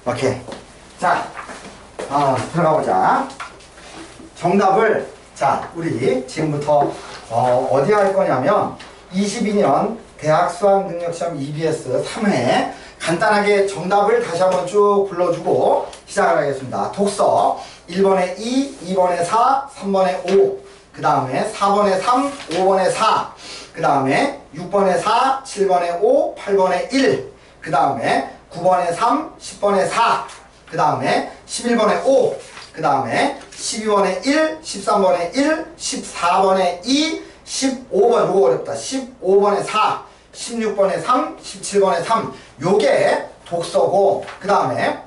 오케이. 자, 들어가 보자. 정답을, 자, 우리 지금부터, 어디 할 거냐면, 22년 대학 수학능력시험 EBS 3회 간단하게 정답을 다시 한번 쭉 불러주고 시작을 하겠습니다. 독서 1번에 2, 2번에 4, 3번에 5, 그 다음에 4번에 3, 5번에 4, 그 다음에 6번에 4, 7번에 5, 8번에 1, 그 다음에 9번에 3, 10번에 4, 그 다음에 11번에 5, 그 다음에 12번에 1, 13번에 1, 14번에 2, 15번, 요거 어렵다. 15번에 4, 16번에 3, 17번에 3. 요게 독서고, 그 다음에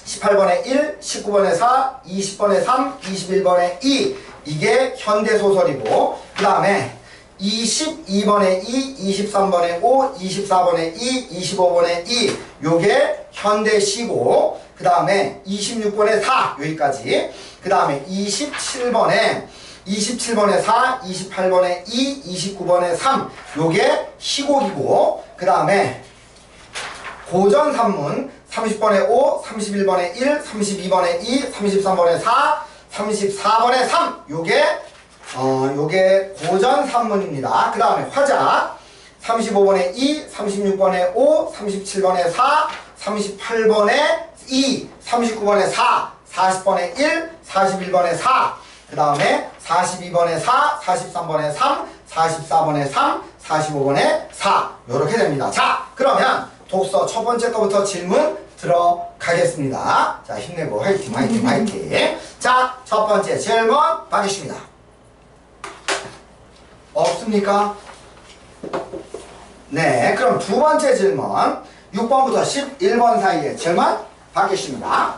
18번에 1, 19번에 4, 20번에 3, 21번에 2. 이게 현대소설이고, 그 다음에 22번에 2, 23번에 5, 24번에 2, 25번에 2. 요게 현대시고, 그 다음에 26번에 4. 여기까지. 그 다음에 27번에 4, 28번에 2, 29번에 3. 요게 희곡이고, 그 다음에 고전 산문 30번에 5, 31번에 1, 32번에 2, 33번에 4, 34번에 3. 요게 고전 산문입니다. 그 다음에 화자 35번에 2, 36번에 5, 37번에 4, 38번에 2, 39번에 4, 40번에 1, 41번에 4. 그 다음에 42번에 4, 43번에 3, 44번에 3, 45번에 4. 요렇게 됩니다. 자, 그러면 독서 첫 번째 거부터 질문 들어가겠습니다. 자, 힘내고 화이팅, 화이팅, 화이팅. 자, 첫 번째 질문 받으십니다. 없습니까? 네, 그럼 두 번째 질문 6번부터 11번 사이에 질문 받겠습니다.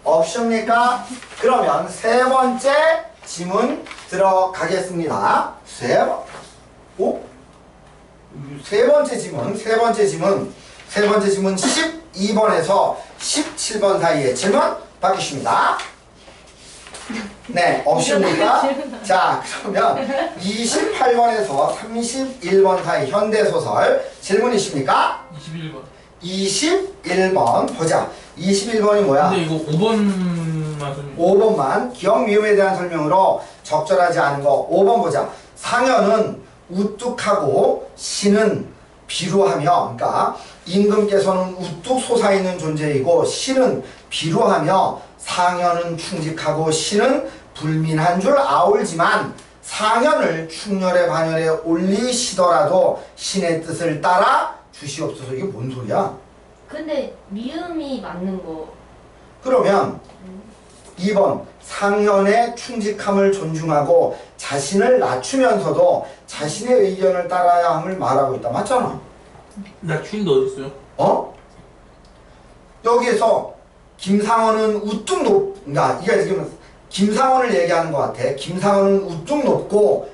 없습니까? 그러면 세 번째 지문 들어가겠습니다. 세 번째 지문 12번에서 17번 사이에 질문 받겠습니다. 네, 없습니까? 자, 그러면 28번에서 31번 사이 현대소설 질문이십니까? 21번 보자. 21번이 뭐야? 근데 이거 5번만 좀... 5번만 기억 미음에 대한 설명으로 적절하지 않은 거 5번 보자. 상현은 우뚝하고 시는 비루하며, 그러니까 임금께서는 우뚝 솟아있는 존재이고 시는 비루하며 상현은 충직하고 시는 불민한 줄 아울지만 상현을 충렬의 반열에 올리시더라도 신의 뜻을 따라 주시옵소서. 이게 뭔 소리야? 근데 미음이 맞는 거. 그러면 2번 상현의 충직함을 존중하고 자신을 낮추면서도 자신의 의견을 따라야 함을 말하고 있다. 맞잖아. 낮추는 게 어딨어요? 여기에서 김상원은 우뚝 그러니까 이게 지금 김상원을 얘기하는 것 같아. 김상원은 우뚝 높고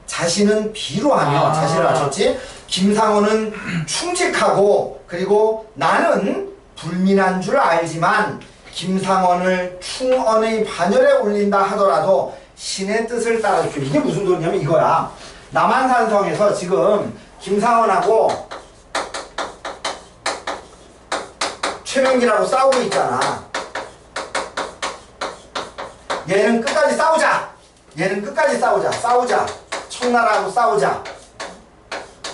자신은 비루하며 자신을 낮췄지. 김상원은 충직하고, 그리고 나는 불민한 줄 알지만 김상원을 충언의 반열에 올린다 하더라도 신의 뜻을 따라주십시오. 이게 무슨 소리냐면 이거야. 남한산성에서 지금 김상원하고 최명기라고 싸우고 있잖아. 얘는 끝까지 싸우자. 싸우자. 청나라하고 싸우자.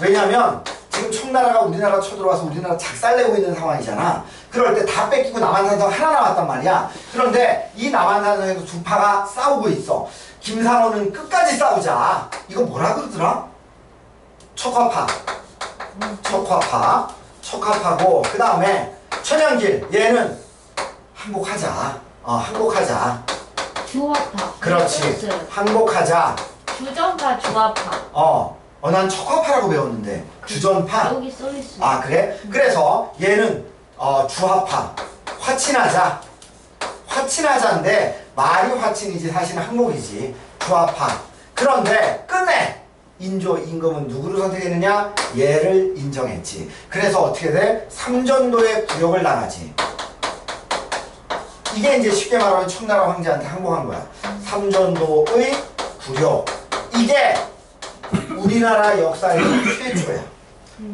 왜냐면 지금 청나라가 우리나라 쳐들어와서 우리나라 작살내고 있는 상황이잖아. 그럴 때 다 뺏기고 남한산성 하나 남았단 말이야. 그런데 이 남한산성에서 두 파가 싸우고 있어. 김상원은 끝까지 싸우자. 이거 뭐라 그러더라? 척화파고, 그 다음에 천연길, 얘는 항복하자. 주화파. 그렇지. 항복하자. 주전파, 주화파. 난 척화파라고 배웠는데. 주전파? 여기 써있어. 아, 그래? 그래서 얘는 주화파. 화친하자인데 말이 화친이지 사실은 항복이지. 주화파. 그런데 끝내 임금은 누구를 선택했느냐? 얘를 인정했지. 그래서 어떻게 돼? 삼전도의 굴욕을 당하지. 이게 이제 쉽게 말하면 청나라 황제한테 항복한 거야. 삼전도의 굴욕. 이게 우리나라 역사에서 최초야.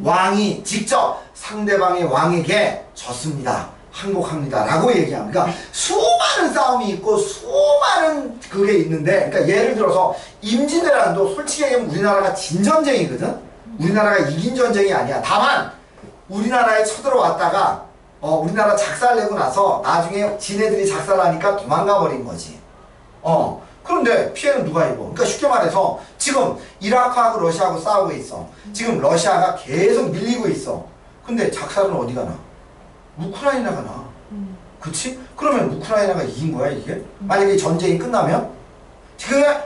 왕이 직접 상대방의 왕에게 졌습니다. 항복합니다. 라고 얘기합니다. 그러니까 수많은 싸움이 있고 수많은 그게 있는데, 그러니까 예를 들어서 임진왜란도 솔직히 얘기하면 우리나라가 진 전쟁이거든. 우리나라가 이긴 전쟁이 아니야. 다만 우리나라에 쳐들어왔다가 우리나라 작살내고 나서 나중에 지네들이 작살나니까 도망가 버린 거지. 그런데 피해는 누가 입어? 그러니까 쉽게 말해서 지금 이라크하고 러시아하고 싸우고 있어. 지금 러시아가 계속 밀리고 있어. 근데 작살은 어디가 나? 우크라이나가 나. 그치? 그러면 우크라이나가 이긴 거야 이게? 만약에 전쟁이 끝나면?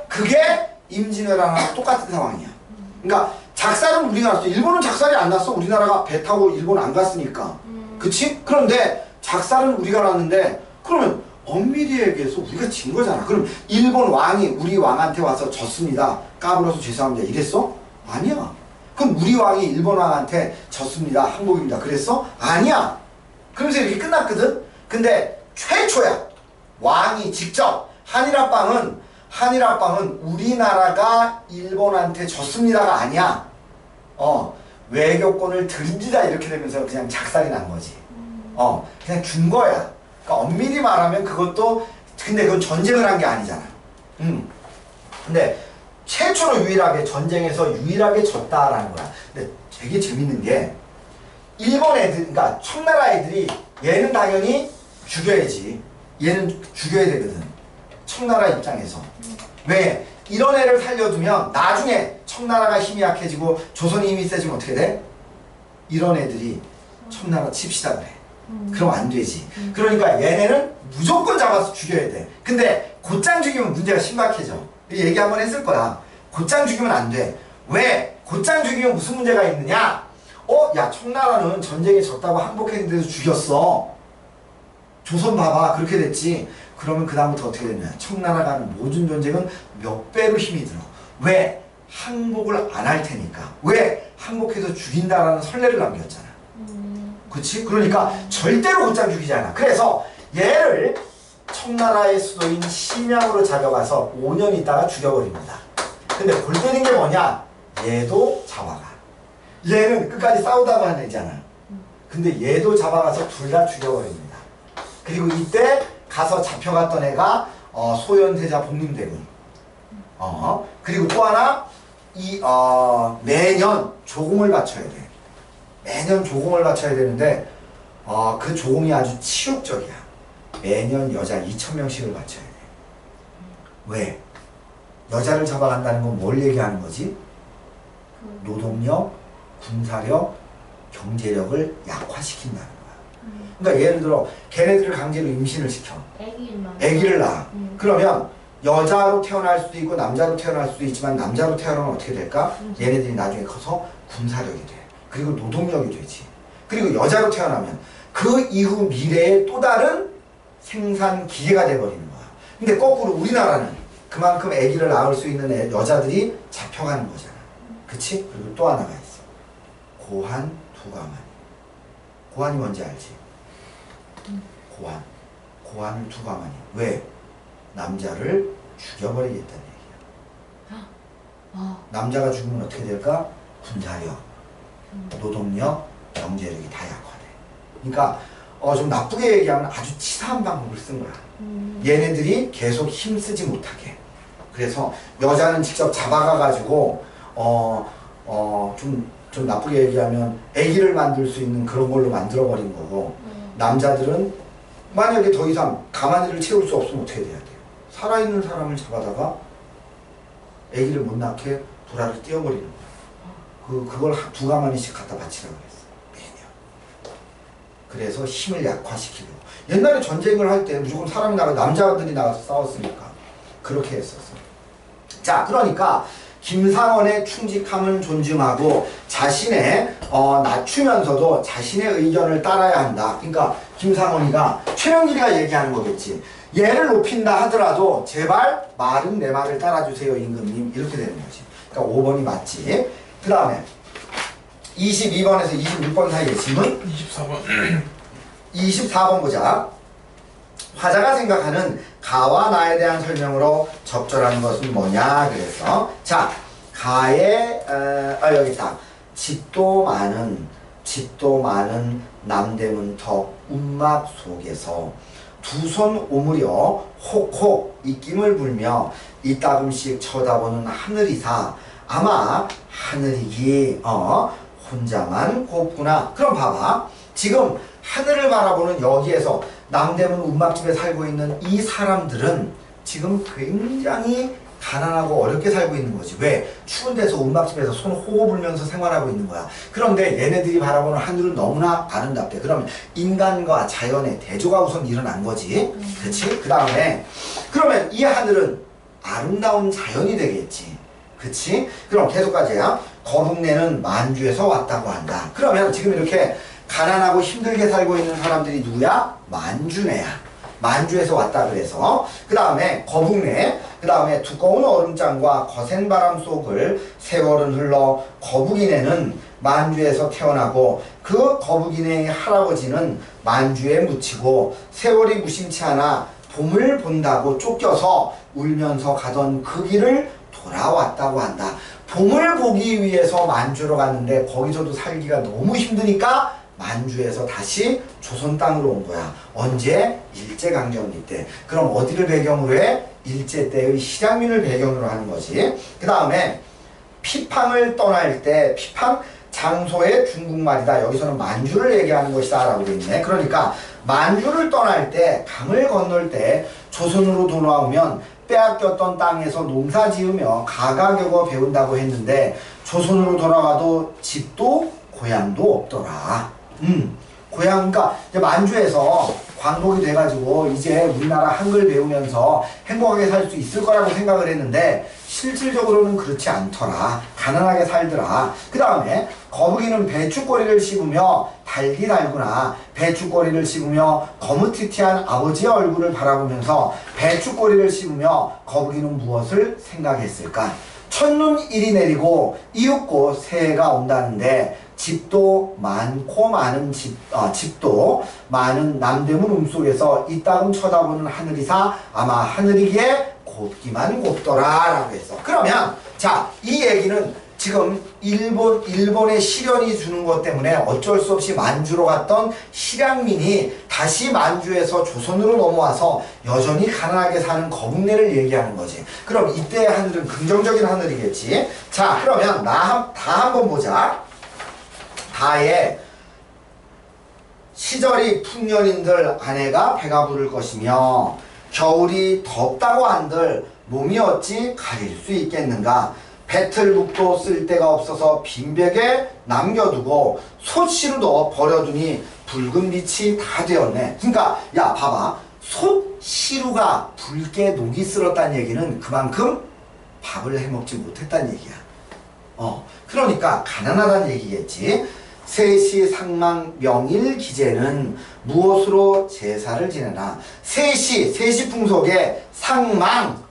그게 임진왜란하고 똑같은 상황이야. 그러니까 작살은 우리가 났어. 일본은 작살이 안 났어. 우리나라가 배 타고 일본 안 갔으니까. 그치? 그런데 작살은 우리가 났는데 그러면 엄밀히 얘기해서 우리가 진 거잖아. 그럼 일본 왕이 우리 왕한테 와서 졌습니다. 까불어서 죄송합니다. 이랬어? 아니야. 그럼 우리 왕이 일본 왕한테 졌습니다. 항복입니다. 그랬어? 아니야. 그러면서 이렇게 끝났거든? 근데 최초야. 왕이 직접 한일합방은 우리나라가 일본한테 졌습니다가 아니야. 외교권을 드립니다 이렇게 되면서 그냥 작살이 난 거지. 그냥 준 거야. 그러니까 엄밀히 말하면 그것도, 근데 그건 전쟁을 한 게 아니잖아. 근데 최초로 유일하게 전쟁에서 유일하게 졌다라는 거야. 근데 되게 재밌는 게 일본 애들, 그러니까 청나라 애들이 얘는 당연히 죽여야지. 얘는 죽여야 되거든. 청나라 입장에서. 왜? 이런 애를 살려두면 나중에 청나라가 힘이 약해지고 조선이 힘이 세지면 어떻게 돼? 이런 애들이 청나라 칩시다 그래. 그럼 안 되지. 그러니까 얘네는 무조건 잡아서 죽여야 돼. 근데 곧장 죽이면 문제가 심각해져. 얘기 한번 했을 거야. 곧장 죽이면 안 돼. 왜? 곧장 죽이면 무슨 문제가 있느냐? 야, 청나라는 전쟁에 졌다고 항복했는데도 죽였어. 조선 봐봐. 그렇게 됐지. 그러면 그 다음부터 어떻게 되냐? 청나라가 하는 모든 전쟁은 몇 배로 힘이 들어. 왜? 항복을 안 할 테니까. 왜? 항복해서 죽인다라는 선례를 남겼잖아. 그치? 그러니까 절대로 곧장 죽이지 않아. 그래서 얘를 청나라의 수도인 심양으로 잡아가서 5년 있다가 죽여버립니다. 근데 골 때린 게 뭐냐? 얘도 잡아가. 얘는 끝까지 싸우다가 한 애잖아. 근데 얘도 잡아가서 둘 다 죽여버립니다. 그리고 이때 가서 잡혀갔던 애가 소현세자 복림대군. 그리고 또 하나 매년 조공을 바쳐야 돼. 매년 조공을 바쳐야 되는데 그 조공이 아주 치욕적이야. 매년 여자 2,000명씩을 바쳐야 돼. 왜? 여자를 잡아간다는 건 뭘 얘기하는 거지? 노동력, 군사력, 경제력을 약화시킨다는 거야. 그러니까 예를 들어 걔네들을 강제로 임신을 시켜. 애기를 낳아. 그러면 여자로 태어날 수도 있고 남자로 태어날 수도 있지만 남자로 태어나면 어떻게 될까? 얘네들이 나중에 커서 군사력이 돼. 그리고 노동력이 되지. 그리고 여자로 태어나면 그 이후 미래의 또 다른 생산 기계가 돼버리는 거야. 근데 거꾸로 우리나라는 그만큼 아기를 낳을 수 있는 여자들이 잡혀가는 거잖아. 그치? 그리고 또 하나가 있어. 고환, 두가만. 고환이 뭔지 알지? 고환. 고환을 두가만이. 왜? 남자를 죽여버리겠다는 얘기야. 남자가 죽으면 어떻게 될까? 군사력, 노동력, 경제력이 다 약화돼. 그러니까 좀 나쁘게 얘기하면 아주 치사한 방법을 쓴 거야. 얘네들이 계속 힘쓰지 못하게. 그래서 여자는 직접 잡아가가지고 좀 나쁘게 얘기하면 아기를 만들 수 있는 그런 걸로 만들어버린 거고, 남자들은 만약에 더 이상 가만히를 채울 수 없으면 어떻게 돼야 돼요? 살아있는 사람을 잡아다가 아기를 못 낳게 불알을 띄워버리는 거야. 그걸 두 가마니씩 갖다 바치라고 했어. 매년. 그래서 힘을 약화시키고. 옛날에 전쟁을 할 때 무조건 사람이 나가, 남자들이 나가서 싸웠으니까 그렇게 했었어. 자, 그러니까 김상원의 충직함을 존중하고 자신의 낮추면서도 자신의 의견을 따라야 한다. 그러니까 김상원이가 최명길이가 얘기하는 거겠지. 얘를 높인다 하더라도 제발 말은 내 말을 따라주세요 임금님. 이렇게 되는 거지. 그러니까 5번이 맞지. 그 다음에 22번에서 26번 사이에 질문. 24번 24번 보자. 화자가 생각하는 가와 나에 대한 설명으로 적절한 것은 뭐냐 그랬어. 자, 가의 여기 있다. 집도 많은 집도 많은 남대문턱 움막 속에서 두 손 오므려 혹혹 입김을 불며 이따금씩 쳐다보는 하늘이사 아마 하늘이기 혼자만 곱구나. 그럼 봐봐. 지금 하늘을 바라보는 여기에서 남대문 움막집에 살고 있는 이 사람들은 지금 굉장히 가난하고 어렵게 살고 있는 거지. 왜? 추운 데서 움막집에서 손 호호 불면서 생활하고 있는 거야. 그런데 얘네들이 바라보는 하늘은 너무나 아름답대. 그러면 인간과 자연의 대조가 우선 일어난 거지. 그치? 그 다음에 그러면 이 하늘은 아름다운 자연이 되겠지. 그치? 그럼 계속 가자. 거북내는 만주에서 왔다고 한다. 그러면 지금 이렇게 가난하고 힘들게 살고 있는 사람들이 누구야? 만주네야. 만주에서 왔다 그래서 그 다음에 거북내, 그 다음에 두꺼운 얼음장과 거센 바람 속을 세월은 흘러 거북이네는 만주에서 태어나고 그 거북이네의 할아버지는 만주에 묻히고 세월이 무심치 않아 봄을 본다고 쫓겨서 울면서 가던 그 길을 돌아왔다고 한다. 봄을 보기 위해서 만주로 갔는데 거기서도 살기가 너무 힘드니까 만주에서 다시 조선 땅으로 온 거야. 언제? 일제강점기 때. 그럼 어디를 배경으로 해? 일제 때의 실향민을 배경으로 하는 거지. 그 다음에 피팡을 떠날 때 피팡 장소의 중국말이다. 여기서는 만주를 얘기하는 것이다 라고 돼 있네. 그러니까 만주를 떠날 때 강을 건널 때 조선으로 돌아오면 빼앗겼던 땅에서 농사 지으며 가가격어 배운다고 했는데 조선으로 돌아와도 집도 고향도 없더라. 고향, 그러니까 이제 만주에서 광복이 돼가지고 이제 우리나라 한글 배우면서 행복하게 살 수 있을 거라고 생각을 했는데 실질적으로는 그렇지 않더라. 가난하게 살더라. 그 다음에 거북이는 배추꼬리를 씹으며 달기 달구나. 배추꼬리를 씹으며 거무튀튀한 아버지의 얼굴을 바라보면서 배추꼬리를 씹으며 거북이는 무엇을 생각했을까? 첫눈 일이 내리고 이윽고 새해가 온다는데 집도 많고 많은 집도 많은 남대문 움속에서 이따금 쳐다보는 하늘이사 아마 하늘이기에 곱기만 곱더라 라고 했어. 그러면 자, 이 얘기는 지금 일본의 시련이 주는 것 때문에 어쩔 수 없이 만주로 갔던 실향민이 다시 만주에서 조선으로 넘어와서 여전히 가난하게 사는 거북내를 얘기하는 거지. 그럼 이때의 하늘은 긍정적인 하늘이겠지. 자, 그러면 다 한번 보자. 다의 시절이 풍년인들 아내가 배가 부를 것이며 겨울이 덥다고 한들 몸이 어찌 가릴 수 있겠는가. 배틀묵도 쓸 데가 없어서 빈벽에 남겨두고 솥시루도 버려두니 붉은 빛이 다 되었네. 그러니까 야 봐봐. 솥시루가 붉게 녹이 쓸었다는 얘기는 그만큼 밥을 해먹지 못했다는 얘기야. 그러니까 가난하다는 얘기겠지. 세시 상망 명일 기제는 무엇으로 제사를 지내나. 세시 풍속에 상망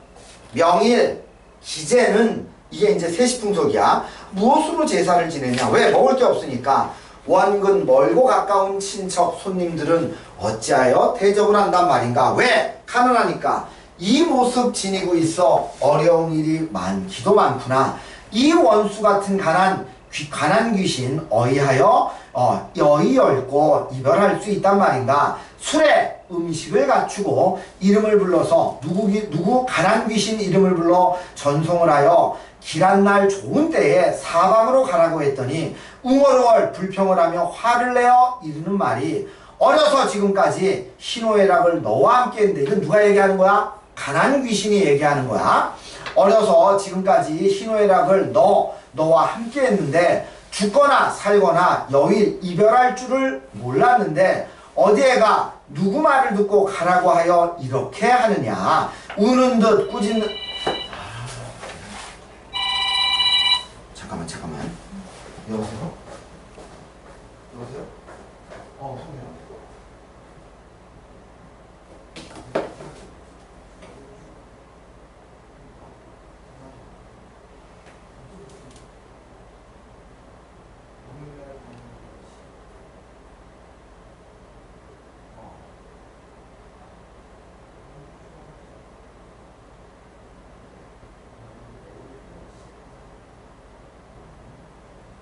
명일 기제는 이게 이제 세시풍속이야. 무엇으로 제사를 지내냐? 왜? 먹을 게 없으니까. 원근 멀고 가까운 친척 손님들은 어찌하여 대접을 한단 말인가? 왜? 가난하니까. 이 모습 지니고 있어 어려운 일이 많기도 많구나. 이 원수 같은 가난 귀신 어이하여 여의 얽고 이별할 수 있단 말인가. 술에 음식을 갖추고 이름을 불러서 누구 가난 귀신 이름을 불러 전송을 하여 길한 날 좋은 때에 사방으로 가라고 했더니 웅얼웅얼 불평을 하며 화를 내어 이르는 말이 어려서 지금까지 희노애락을 너와 함께 했는데 이건 누가 얘기하는 거야? 가난 귀신이 얘기하는 거야. 어려서 지금까지 희노애락을 너와 함께 했는데 죽거나 살거나 여일 이별할 줄을 몰랐는데 어디에가 누구 말을 듣고 가라고 하여 이렇게 하느냐. 우는 듯 꾸짖는 듯. 잠깐만. 여보세요? 성이야.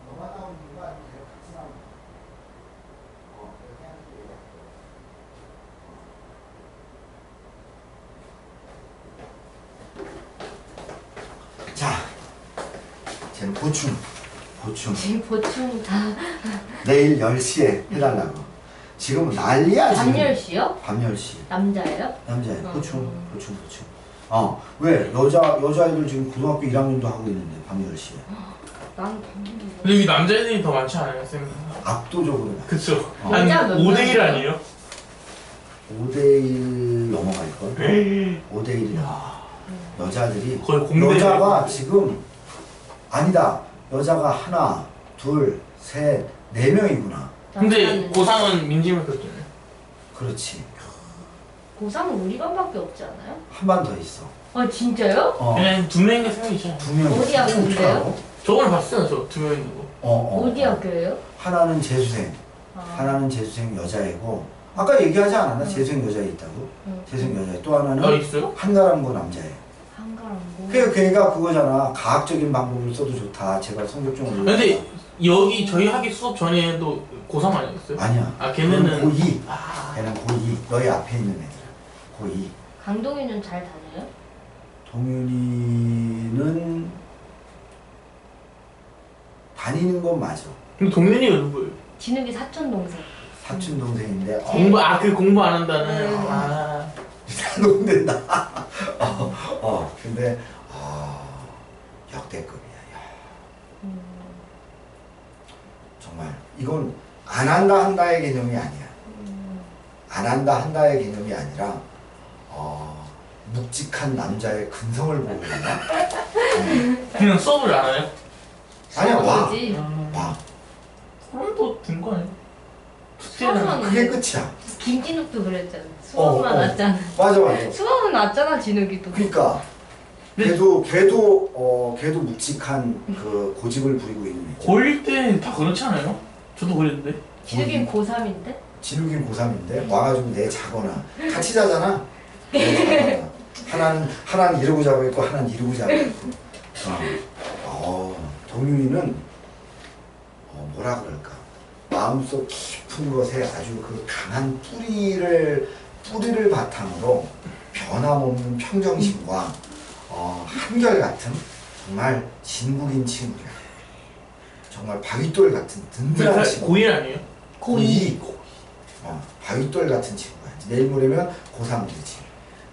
너만 나오는 이유가 아니고 같이 나오는 거야. 쟤는 보충. 지금 보충 다 내일 10시에 해달라고. 지금은 난리야 지금. 밤 10시요? 밤 10시. 남자예요? 남자애. 보충. 왜? 여자애들 지금 고등학교 1학년도 하고 있는데 밤 10시에. 나는 밤 근데 여기 남자애들이 더 많지 않아요, 쌤? 압도적으로 많아. 그쵸. 어. 한 여자 몇 5대1 명이요? 아니에요? 5대1 넘어갈걸? 5대1이야. 여자들이 거의 공대. 여자가 지금 아니다. 여자가 하나, 둘, 셋, 4명이구나. 근데 고3은 민지만 켰잖아요. 그렇지. 고3은 우리 반밖에 없지 않아요? 한 반 더 있어. 아 진짜요? 그냥 2명인가 3명이죠. 2명. 어디 학교인데요? 저번에 봤어요, 저 2명 있는 거. 어디 학교예요? 하나는 재수생. 아. 하나는 재수생 여자애고. 아까 얘기하지 않았나? 재수생 여자애 있다고? 재수생 여자애. 또 하나는 있어요? 한가람고 남자애. 한가람고. 걔가 그거잖아. 과학적인 방법을 써도 좋다. 제발 성적 좀 올려. 근데 여기 저희 학기 수업 전에도 고3 아니었어요? 아니야. 아, 걔네는. 고2. 아, 걔는 고2. 너희 앞에 있는 애들. 고2. 강동이는 잘 다녀요? 동윤이는 다니는 건 맞아. 근데 동민이가 누구예요? 진욱이 사촌 동생. 사촌 동생인데 공부 안 한다는. 네. 아. 농된다. 근데 역대급이야. 야. 정말 이건 안 한다 한다의 개념이 아니야. 안 한다 한다의 개념이 아니라 묵직한 남자의 근성을 보고 있나? 그냥 수업을 안 해요? 아니야 와. 수업이지. 와. 그럼 된거 아니에요? 수업만 그게 끝이야. 김진욱도 그랬잖아. 수업만 어. 왔잖아. 맞아. 수업은 왔잖아 진욱이도. 그러니까 걔도 묵직한 그 고집을 부리고 있는 애. 고1 때는 다 그렇지 않아요? 저도 그랬는데. 진욱이는 고3인데? 진욱이는 고3인데 와가지고 내 자거나 같이 자잖아. 하나는 이러고 자고 있고 하나는 이러고 자고 있고. 동윤이는 뭐라 그럴까? 마음속 깊은 것에 아주 그 강한 뿌리를 바탕으로 변함없는 평정심과 한결같은 정말 진국인 친구야. 정말 바위돌 같은 든든한 친구. 고1 아니에요? 고2. 바위돌 같은 친구야. 내일 모레면 고3 되지.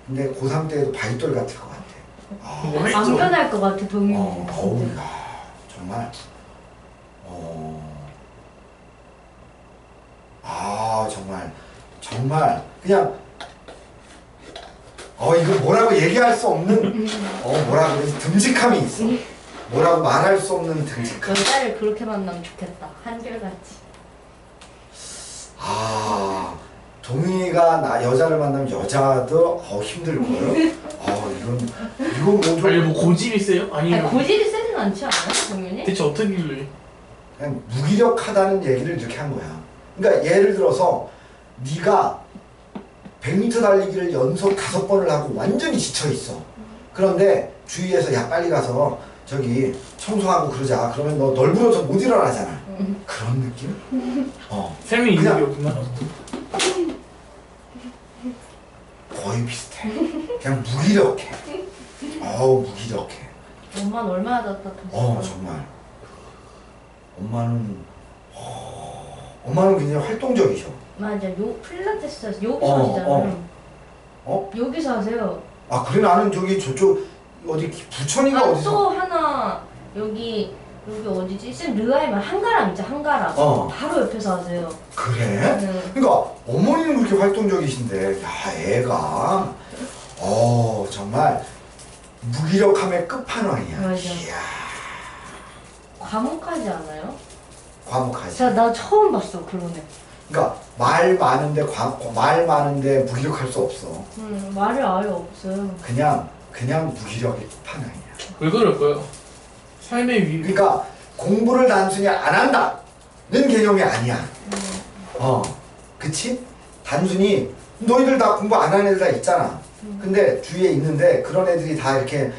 근데 고3 때에도 바위돌 같을 것 같아. 뭐 안 했죠? 변할 것 같아 동윤이. 어우, 야, 정말. 정말 그냥 이거 뭐라고 얘기할 수 없는 뭐라 그러지? 듬직함이 있어. 뭐라고 말할 수 없는 듬직함. 여자를 그렇게 만나면 좋겠다. 한결같이. 동희가 여자를 만나면 여자도 힘들 거예요. 이건 아니 뭐 고집이 세요? 아니면 아니, 고집이 세진 않지 않아요 동윤이? 대체 어떻게 그냥 무기력하다는 얘기를 이렇게 한 거야. 그러니까 예를 들어서 네가 100m 달리기를 연속 5번을 하고 완전히 지쳐 있어. 그런데 주위에서 야 빨리 가서 저기 청소하고 그러자. 그러면 너 널브러져 못 일어나잖아. 그런 느낌? 쌤이 있는 게 그냥- 없구나. 거의 비슷해. 그냥 무기력해. 무기력해. 엄마는 얼마나 답답했어. 정말. 엄마는 굉장히 활동적이셔. 맞아. 필라테스 여기서 하시잖아요. 여기서 하세요. 그래 나는 저쪽 어디 부천이가 어디서? 또 하나 여기 어디지? 쌤 르아이만 한가람 있죠 한가람. 바로 옆에서 하세요. 그래? 그러니까 어머니는 그렇게 활동적이신데 야 애가 정말 무기력함의 끝판왕이야. 맞아. 이야 과묵하지 않아요? 과묵하지. 나 처음 봤어 그런 애. 그러니까 말 많은데 무기력할 수 없어. 말이 아예 없어요. 그냥 무기력의 끝판왕이야. 왜 그럴까요? 삶의 위. 그러니까 공부를 단순히 안 한다는 개념이 아니야. 그치? 단순히 너희들 다 공부 안 하는 애들 다 있잖아. 근데 주위에 있는데 그런 애들이 다 이렇게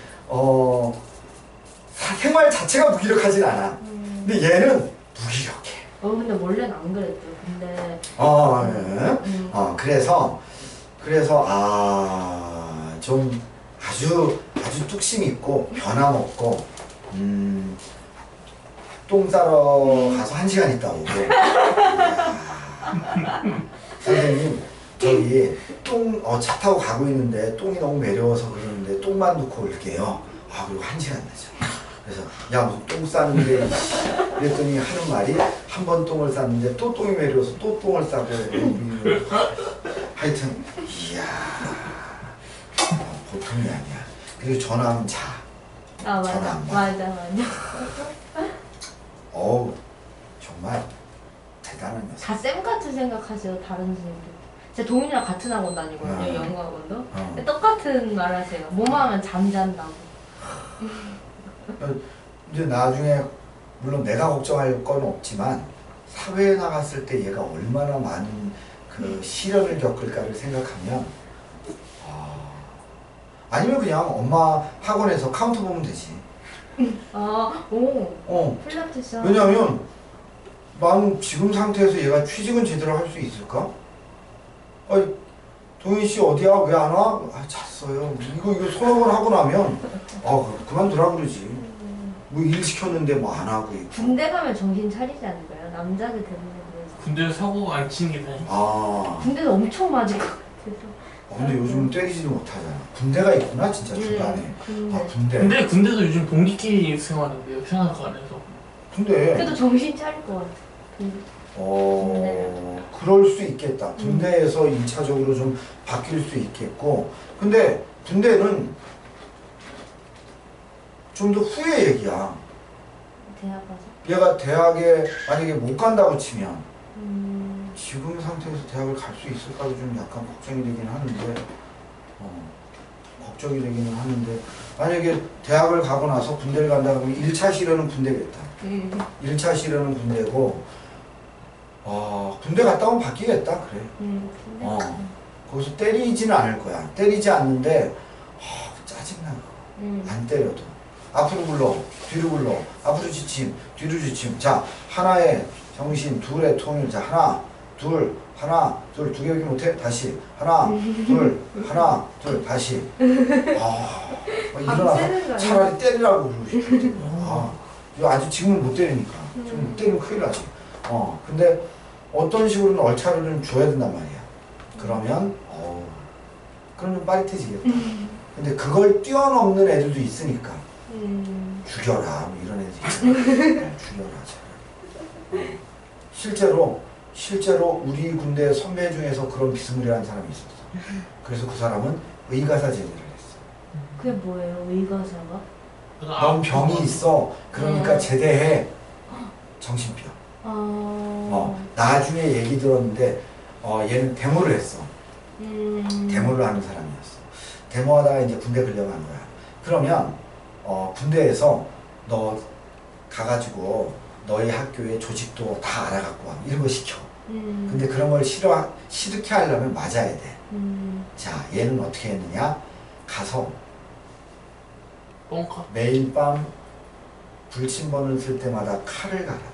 생활 자체가 무기력하진 않아. 근데 얘는 무기력해. 근데 원래는 안 그랬죠. 근데 그래서 좀 아주 뚝심 있고 변함없고 똥 싸러 가서 1시간 있다 오고. 선생님, 저기 차 타고 가고 있는데 똥이 너무 매려워서 그러는데 똥만 놓고 올게요. 그리고 1시간 되죠. 그래서 야 무슨 똥 싸는데 그랬더니 하는 말이 한 번 똥을 쌌는데 또 똥이 매려워서 또 똥을 싸고 하여튼 이야 보통이 아니야. 그리고 전화하면 자. 맞아. 전화 안 받아. 맞아. 정말 대단한 녀석. 다 쌤같이 생각하세요, 다른 선생님들. 제가 동윤이랑 같은 학원 다니거든요, 영어학원도. 근데 똑같은 말 하세요. 뭐만 하면 잠잔다고. 이제 나중에 물론 내가 걱정할 건 없지만 사회에 나갔을 때 얘가 얼마나 많은 그 시련을 겪을까를 생각하면 아니면 그냥 엄마 학원에서 카운터 보면 되지. 필라테스. 왜냐하면 나는 지금 상태에서 얘가 취직은 제대로 할 수 있을까? 동현 씨 어디야? 왜 안 와? 잤어요. 이거 소원을 하고 나면 그만두라 그러지. 뭐 일 시켰는데 뭐 안 하고 있고. 군대 가면 정신 차리지 않을까요? 남자들 때문에 그래서. 군대에서 사고 안 치는 게 다행이야. 군대도 엄청 맞을 것 같아서. 근데 요즘은 때리지도 못하잖아. 군대가 있구나 진짜 중간에. 군대. 근데 군대도 요즘 동기끼리 생활하는데요, 생활관에서. 근데 그래도 정신 차릴 것 같아. 그럴 수 있겠다. 군대에서 2차적으로 좀 바뀔 수 있겠고. 근데 군대는 좀 더 후의 얘기야. 대학 가서? 얘가 대학에 만약에 못 간다고 치면 지금 상태에서 대학을 갈 수 있을까도 좀 약간 걱정이 되긴 하는데 걱정이 되기는 하는데 만약에 대학을 가고 나서 군대를 간다 그러면 1차 시련은 군대겠다. 1차 시련은 군대고 군대 갔다 오면 바뀌겠다 그래. 거기서 때리지는 않을 거야. 때리지 않는데 짜증나 그거. 안 때려도 앞으로 굴러 뒤로 굴러 앞으로 지침 뒤로 지침. 자 하나의 정신 둘의 통일. 자 하나 둘 두 개밖에 못해. 다시 하나 둘 다시. 일어나서 차라리 때리라고 그러고 싶어. 이거 아직 지금은 못 때리니까. 지금 못 때리면 큰일 나지. 근데 어떤 식으로는 얼차려는 줘야 된단 말이야. 그러면 그럼 좀 빠릿해지겠다. 근데 그걸 뛰어넘는 애들도 있으니까 죽여라 뭐 이런 애들이 죽여라 차라리. 실제로 우리 군대 선배 중에서 그런 비스무리한 사람이 있었어. 그래서 그 사람은 의가사 제대를 했어. 그게 뭐예요, 의가사가? 넌 병이 있어. 그러니까 제대해. 정신병. 나중에 얘기 들었는데 얘는 데모를 했어. 데모를 하는 사람이었어. 데모하다가 이제 군대 끌려간 거야. 그러면 군대에서 너 가가지고 너희 학교의 조직도 다 알아갖고 와. 이런 거 시켜. 근데 그런 걸 싫게 하려면 맞아야 돼. 자, 얘는 어떻게 했느냐? 가서 뻥카. 매일 밤 불침번을 쓸 때마다 칼을 갈았대.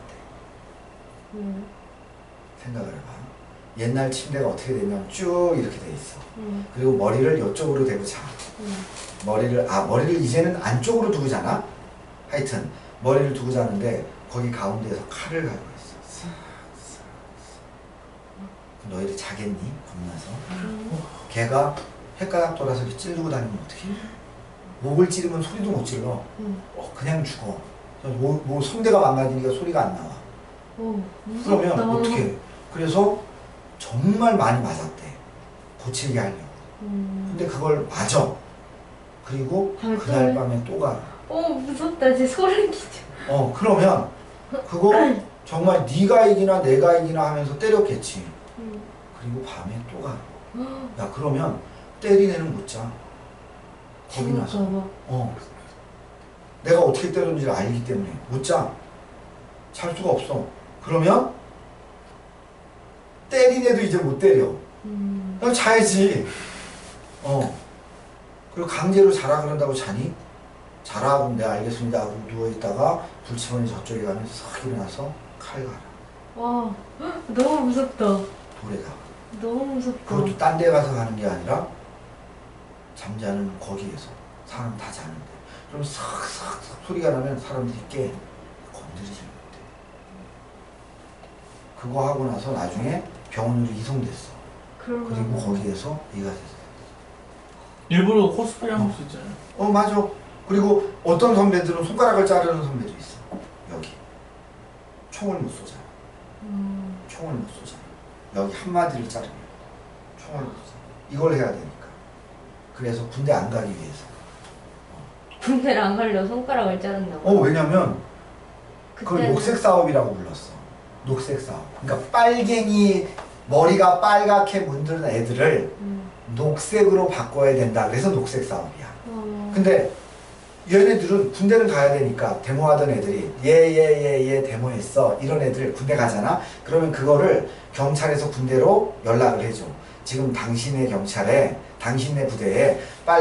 생각을 해봐. 옛날 침대가 어떻게 되면 쭉 이렇게 돼 있어. 그리고 머리를 이쪽으로 대고 자. 머리를 이제는 안쪽으로 두고 자나? 하여튼 머리를 두고 자는데 거기 가운데에서 칼을 갈고 있어. 너희들 자겠니? 겁나서. 걔가 헷가닥 돌아서 이렇게 찌르고 다니면 어떡해? 목을 찌르면 소리도 못 질러. 그냥 죽어. 뭐 성대가 망가지니까 소리가 안 나와. 그러면 어떻게? 그래서 정말 많이 맞았대. 고치게 하려고. 근데 그걸 맞아. 그리고 그날 밤에 또 가. 무섭다. 제 소름 끼쳐. 그러면 그거 정말 네가 이기나 내가 이기나 하면서 때렸겠지. 그리고 밤에 또 가. 야 그러면 때린 애는 못 자. 겁이 나서. 내가 어떻게 때렸는지 알기 때문에 못 자. 잘 수가 없어. 그러면 때린 애도 이제 못 때려. 그럼 자야지. 그리고 강제로 자라 그런다고 자니? 자라 그럼 내가 알겠습니다 하고 누워있다가 불치번이 저쪽에 가면 싹 일어나서 칼 가라. 와, 너무 무섭다. 돌에다가. 너무 무섭다. 그것도 딴 데 가서 가는 게 아니라 잠자는 거기에서 사람 다 자는데 그럼 싹 소리가 나면 사람들이 깨. 건드리지 못해. 그거 하고 나서 나중에 병원으로 이송됐어. 그러면 그리고 거기에서 얘가 됐어. 일부러 코스프레 한 수 있잖아요. 맞아. 그리고 어떤 선배들은 손가락을 자르는 선배도 있어. 여기 총을 못 쏘잖아. 총을 못 쏘잖아. 여기 한마디를 자르면 총을 못 쏘. 이걸 해야 되니까. 그래서 군대 안 가기 위해서. 군대를 안 가려 손가락을 자른다고. 왜냐면 그걸 그때는 녹색 사업이라고 불렀어. 녹색 사업. 그러니까 빨갱이 머리가 빨갛게 문드는 애들을 녹색으로 바꿔야 된다. 그래서 녹색 사업이야. 근데 얘네들은 군대는 가야 되니까 데모하던 애들이 얘 데모했어. 이런 애들 군대 가잖아. 그러면 그거를 경찰에서 군대로 연락을 해줘. 지금 당신의 경찰에 당신네 부대에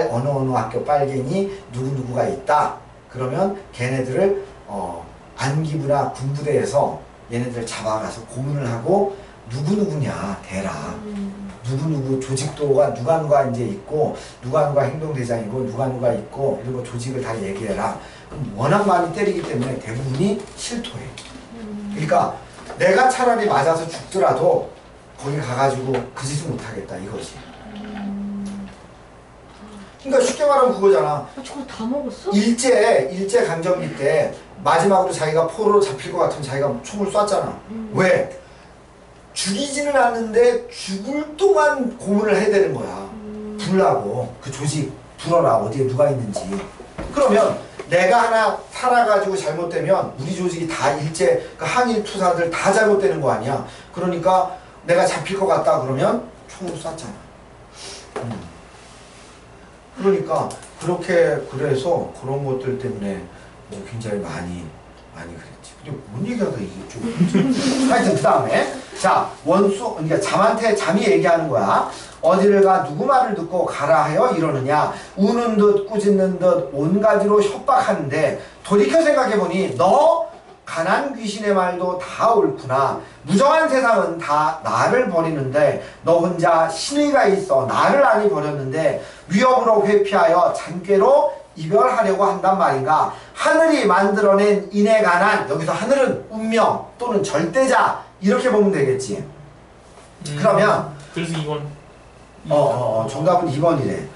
어느 학교 빨갱이 누구누구가 있다. 그러면 걔네들을 안기부나 군부대에서 얘네들 잡아가서 고문을 하고 누구누구냐 대라. 누구누구 조직도가 누가 이제 있고 누가 행동대장이고 누가 있고 그리고 조직을 다 얘기해라. 그럼 워낙 많이 때리기 때문에 대부분이 실토해. 그러니까 내가 차라리 맞아서 죽더라도 거기 가가지고 그 짓은 못하겠다 이거지. 그러니까 쉽게 말하면 그거잖아. 저거 다 먹었어? 일제 강점기 때 마지막으로 자기가 포로로 잡힐 것 같으면 자기가 총을 쐈잖아. 왜? 죽이지는 않는데 죽을 동안 고문을 해야 되는 거야. 불라고. 그 조직 불어라. 어디에 누가 있는지. 그러면 내가 하나 살아가지고 잘못되면 우리 조직이 다 그 항일 투사들 다 잘못되는 거 아니야. 그러니까 내가 잡힐 것 같다 그러면 총으로 쐈잖아. 그러니까 그래서 그런 것들 때문에 굉장히 많이 그랬지. 근데 뭔 얘기하다 이게 좀 하여튼 그 다음에 자 그러니까 잠이 얘기하는 거야. 어디를 가 누구 말을 듣고 가라 하여 이러느냐. 우는 듯 꾸짖는 듯 온가지로 협박하는데 돌이켜 생각해보니 너 가난 귀신의 말도 다 옳구나. 무정한 세상은 다 나를 버리는데 너 혼자 신의가 있어 나를 아니 버렸는데 위협으로 회피하여 잔꾀로 이별하려고 한단 말인가. 하늘이 만들어낸 인의 가난. 여기서 하늘은 운명 또는 절대자 이렇게 보면 되겠지. 그러면 그래서 2번 정답은 2번이래.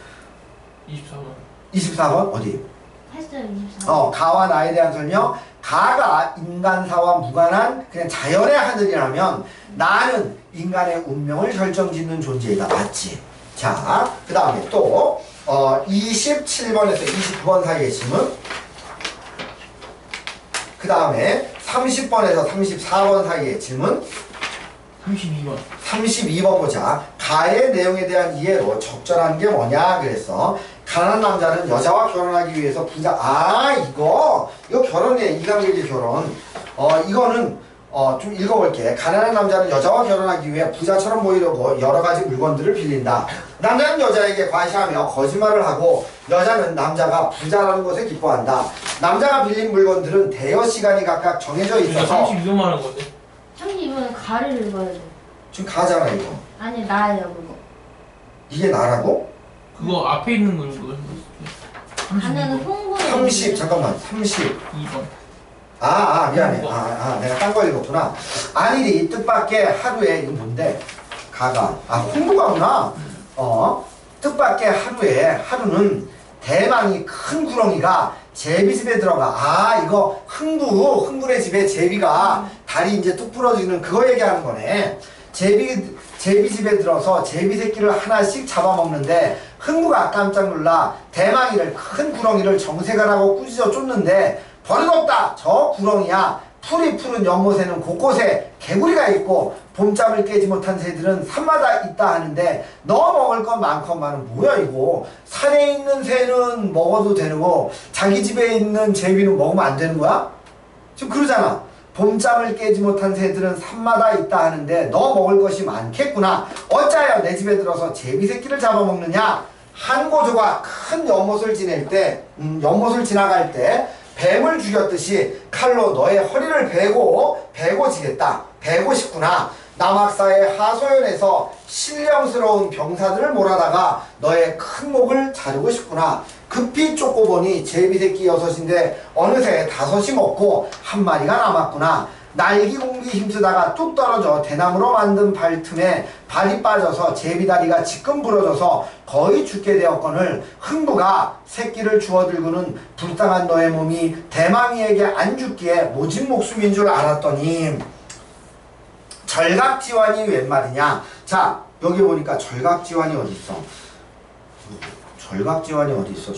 24번 24번 어디? 했어요 24. 가와 나에 대한 설명. 가가 인간사와 무관한 그냥 자연의 하늘이라면 나는 인간의 운명을 결정짓는 존재이다. 맞지? 자, 그 다음에 또 27번에서 29번 사이의 질문. 그 다음에 30번에서 34번 사이의 질문. 32번 32번 보자. 가의 내용에 대한 이해로 적절한 게 뭐냐 그랬어. 가난한 남자는 여자와 결혼하기 위해서 부자. 이거 결혼이야. 이관계의 결혼. 이거는 좀 읽어볼게. 가난한 남자는 여자와 결혼하기 위해 부자처럼 보이려고 여러 가지 물건들을 빌린다. 남자는 여자에게 과시하며 거짓말을 하고 여자는 남자가 부자라는 것에 기뻐한다. 남자가 빌린 물건들은 대여 시간이 각각 정해져 있어서 32번 말한 건데. 형님 이번엔 가를 읽어야 돼. 지금 가잖아 이거. 아니 나예요 그거. 이게 나라고? 그거 앞에 있는 거 이거. 가는 홍보에 30 잠깐만 30 2번 미안해. 내가 딴 거 읽었구나. 안일이 뜻밖의 하루에 이거 뭔데? 가가 홍보가구나. 뜻밖의 하루는 대망이 큰 구렁이가 제비집에 들어가. 이거 흥부의 집에 제비가 다리 이제 뚝 부러지는 그거 얘기하는 거네. 제비집에 들어서 제비 새끼를 하나씩 잡아먹는데 흥부가 깜짝 놀라 대망이를 큰 구렁이를 정색하라고 꾸짖어 쫓는데 버릇없다. 저 구렁이야. 풀이 푸른 연못에는 곳곳에 개구리가 있고 봄잠을 깨지 못한 새들은 산마다 있다 하는데 너 먹을 건 많건만은 뭐야 이거. 산에 있는 새는 먹어도 되고 자기 집에 있는 제비는 먹으면 안 되는 거야? 지금 그러잖아. 봄잠을 깨지 못한 새들은 산마다 있다 하는데 너 먹을 것이 많겠구나. 어찌하여 내 집에 들어서 제비 새끼를 잡아먹느냐. 한 고조가 큰 연못을 지나갈 때 뱀을 죽였듯이 칼로 너의 허리를 베고 지겠다. 베고 싶구나. 남학사의 하소연에서 신령스러운 병사들을 몰아다가 너의 큰 목을 자르고 싶구나. 급히 쫓고 보니 제비새끼 6인데 어느새 5이 먹고 한 마리가 남았구나. 날기 공기 힘쓰다가 뚝 떨어져 대나무로 만든 발틈에 발이 빠져서 제비다리가 지끈 부러져서 거의 죽게 되었거늘 흥부가 새끼를 주워들고는 불쌍한 너의 몸이 대망이에게 안 죽기에 모진 목숨인 줄 알았더니 절각지환이 웬 말이냐. 자, 여기 보니까 절각지환이 어디 있어? 절각지환이 어디 있어?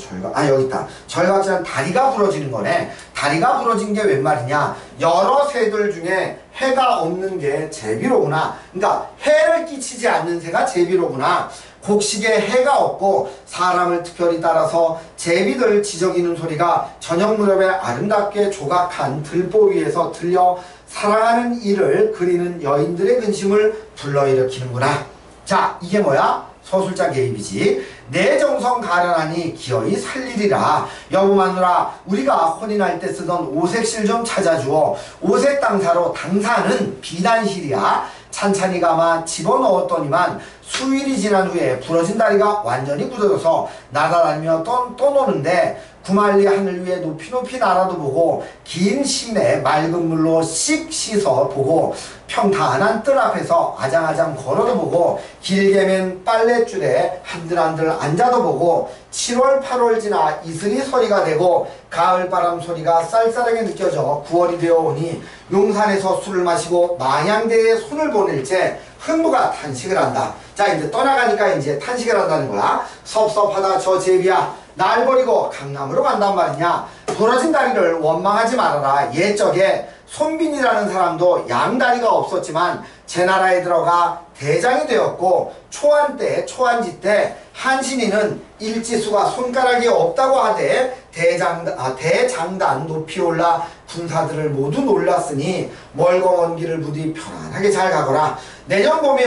여기 있다. 절각지환 다리가 부러지는 거네. 다리가 부러진 게 웬 말이냐? 여러 새들 중에 해가 없는 게 제비로구나. 그러니까 해를 끼치지 않는 새가 제비로구나. 곡식에 해가 없고 사람을 특별히 따라서 제비들 지저귀는 소리가 저녁 무렵에 아름답게 조각한 들보 위에서 들려 사랑하는 이를 그리는 여인들의 근심을 불러일으키는구나. 자, 이게 뭐야? 서술자 개입이지. 내 정성 가련하니 기어이 살리리라. 여보 마누라, 우리가 혼인할 때 쓰던 오색실 좀 찾아주어. 오색 당사로, 당사는 비단실이야. 찬찬히 감아 집어넣었더니만 수일이 지난 후에 부러진 다리가 완전히 굳어져서 날아다니며 떠노는데 구만리 하늘 위에 높이 높이 날아도 보고 긴 심에 맑은 물로 씩 씻어 보고 평탄한 뜰 앞에서 아장아장 걸어도 보고 길게 맨 빨랫줄에 한들한들 앉아도 보고 7월 8월 지나 이슬이 서리가 되고 가을바람 소리가 쌀쌀하게 느껴져 9월이 되어 오니 용산에서 술을 마시고 마향대에 손을 보낼채 흥부가 탄식을 한다. 자, 이제 떠나가니까 이제 탄식을 한다는 거야. 섭섭하다 저 제비야. 날 버리고 강남으로 간단 말이냐. 부러진 다리를 원망하지 말아라. 옛적에 손빈이라는 사람도 양다리가 없었지만 제 나라에 들어가 대장이 되었고 초안 때 초안지 때 한신이는 일지수가 손가락이 없다고 하되 대장단 높이 올라 군사들을 모두 놀랐으니 멀고 먼 길을 부디 편안하게 잘 가거라. 내년 봄에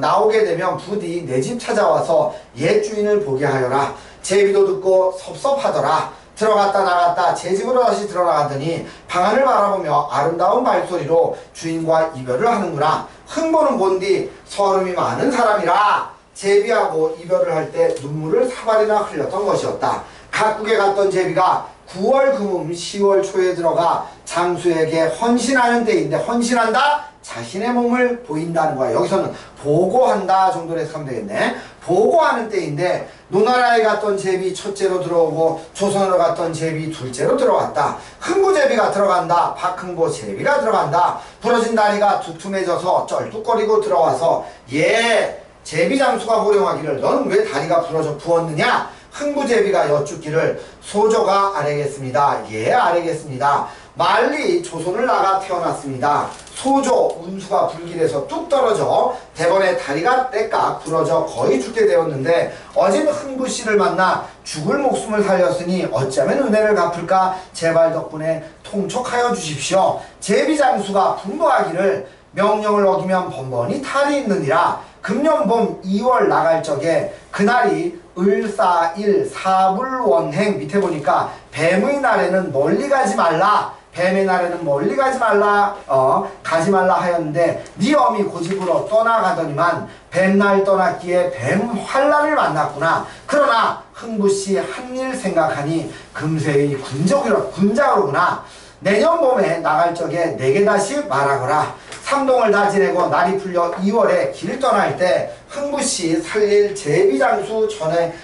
나오게 되면 부디 내 집 찾아와서 옛 주인을 보게 하여라. 제비도 듣고 섭섭하더라. 들어갔다 나갔다 제 집으로 다시 들어나가더니 방안을 바라보며 아름다운 발소리로 주인과 이별을 하는구나. 흥보는 본디 서름이 많은 사람이라 제비하고 이별을 할 때 눈물을 사발이나 흘렸던 것이었다. 각국에 갔던 제비가 9월 금음 10월 초에 들어가 장수에게 헌신하는 때인데, 헌신한다? 자신의 몸을 보인다는 거야. 여기서는 보고한다 정도로 해석하면 되겠네. 보고하는 때인데 노나라에 갔던 제비 첫째로 들어오고 조선으로 갔던 제비 둘째로 들어갔다. 흥부제비가 들어간다. 박흥보 제비가 들어간다. 부러진 다리가 두툼해져서 쩔뚝거리고 들어와서 제비장수가 호령하기를 너는 왜 다리가 부었느냐? 흥부제비가 여쭙기를 소조가 아뢰겠습니다. 예, 아뢰겠습니다. 말리 조선을 나가 태어났습니다. 소조 운수가 불길해서 뚝 떨어져 대번에 다리가 떼깍 부러져 거의 죽게 되었는데 어진 흥부씨를 만나 죽을 목숨을 살렸으니 어쩌면 은혜를 갚을까? 제발 덕분에 통촉하여 주십시오. 제비장수가 분부하기를 명령을 어기면 번번이 탈이 있느니라. 금년봄 2월 나갈 적에 그날이 을사일 사불원행 밑에 보니까 뱀의 날에는 멀리 가지 말라. 뱀의 날에는 멀리 가지 말라 가지 말라 하였는데 네 어미 고집으로 떠나가더니만 뱀날 떠났기에 뱀 환란을 만났구나. 그러나 흥부씨 한 일 생각하니 금세의 군자로구나. 내년 봄에 나갈 적에 내게 다시 말하거라. 삼동을 다 지내고 날이 풀려 2월에 길 떠날 때 흥부씨 살릴 제비장수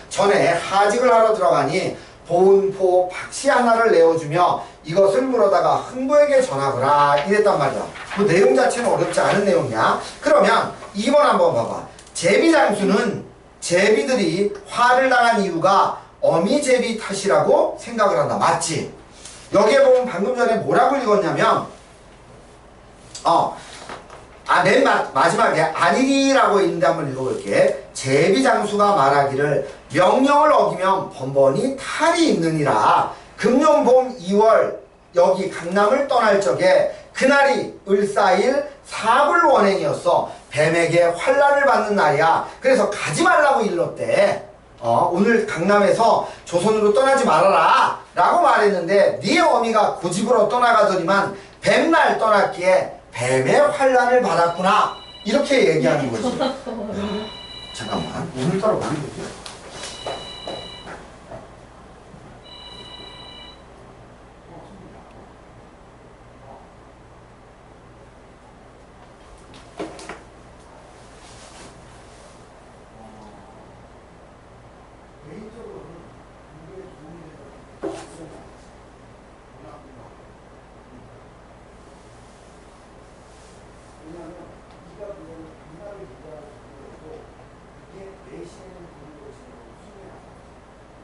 전에 하직을 하러 들어가니 보은포 박씨 하나를 내어주며 이것을 물어다가 흥부에게 전하거라 이랬단 말이야. 그 내용 자체는 어렵지 않은 내용이야. 그러면 2번 한번 봐봐. 제비장수는 제비들이 화를 당한 이유가 어미제비 탓이라고 생각을 한다. 맞지? 여기에 보면 방금 전에 뭐라고 읽었냐면 맨 마지막에 아니리라고 있는데 한번 읽어볼게. 제비장수가 말하기를 명령을 어기면 번번이 탈이 있느니라. 금년봄 2월 여기 강남을 떠날 적에 그날이 을사일 사불원행이었어. 뱀에게 환란을 받는 날이야. 그래서 가지 말라고 일렀대. 오늘 강남에서 조선으로 떠나지 말아라 라고 말했는데 네 어미가 고집으로 떠나가더니만 뱀날 떠났기에 뱀의 환란을 받았구나 이렇게 얘기하는 거지. 잠깐만 오늘따라 많이 볼게요.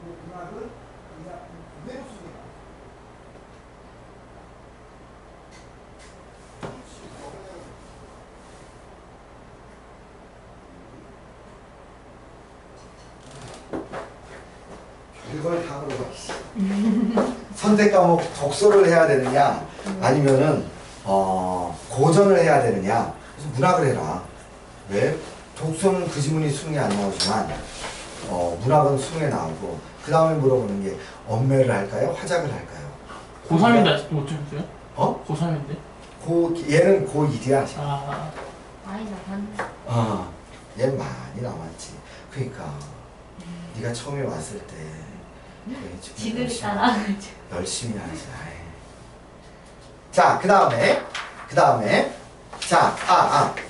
문학은 그대로 순위가. 이걸 다 그러고 선택 과목 독서를 해야 되느냐 아니면은 고전을 해야 되느냐. 그래서 문학을 해라. 왜? 독서는 그 지문이 수능에 안 나오지만 문학은 수능에 나오고 그 다음에 물어보는 게 엄매를 할까요? 화작을 할까요? 고3인데 아직도 못 찍었어요? 어? 고3인데? 얘는 고1이야. 아, 많이 나갔네. 얘는 많이 남았지. 그러니까 네가 처음에 왔을 때 지들이 따라가죠. 열심히 하지. 자, 그 다음에 자,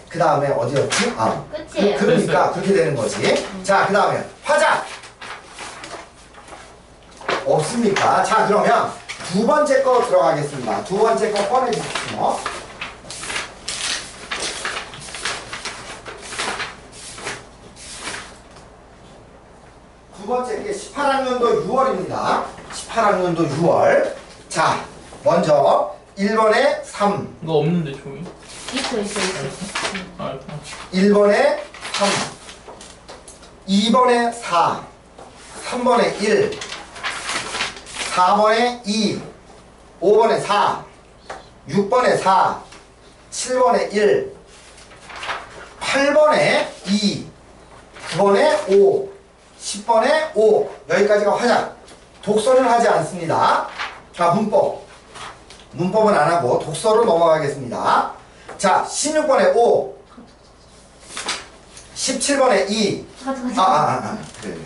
그 다음에 어디였지? 끝이에요. 그러니까 그렇게 되는 거지. 자, 그 다음에 화작 없습니까? 자, 그러면 두 번째 거 들어가겠습니다. 두 번째 거 꺼내주십시오. 두 번째 게 18학년도 6월입니다. 18학년도 6월. 자, 먼저 1번에 3, 이거 없는데 종이? 있어. 아, 1번에 3, 2번에 4, 3번에 1, 4번에 2, 5번에 4, 6번에 4, 7번에 1, 8번에 2, 9번에 5, 10번에 5. 여기까지가 화작. 독서는 하지 않습니다. 자, 문법은 안 하고 독서로 넘어가겠습니다. 자, 16번에 5, 17번에 2. 그래.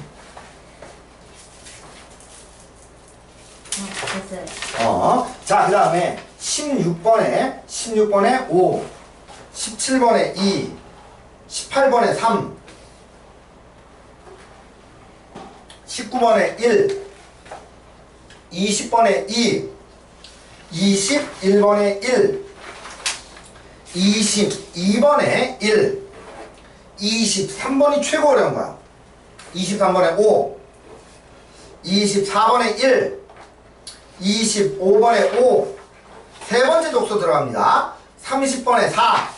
됐어요. 자, 그 다음에 16번에 5, 17번에 2, 18번에 3, 19번에 1, 20번에 2, 21번에 1, 22번에 1, 23번이 최고 어려운 거야. 23번에 5, 24번에 1, 25번에 5, 세 번째 독서 들어갑니다. 30번에 4,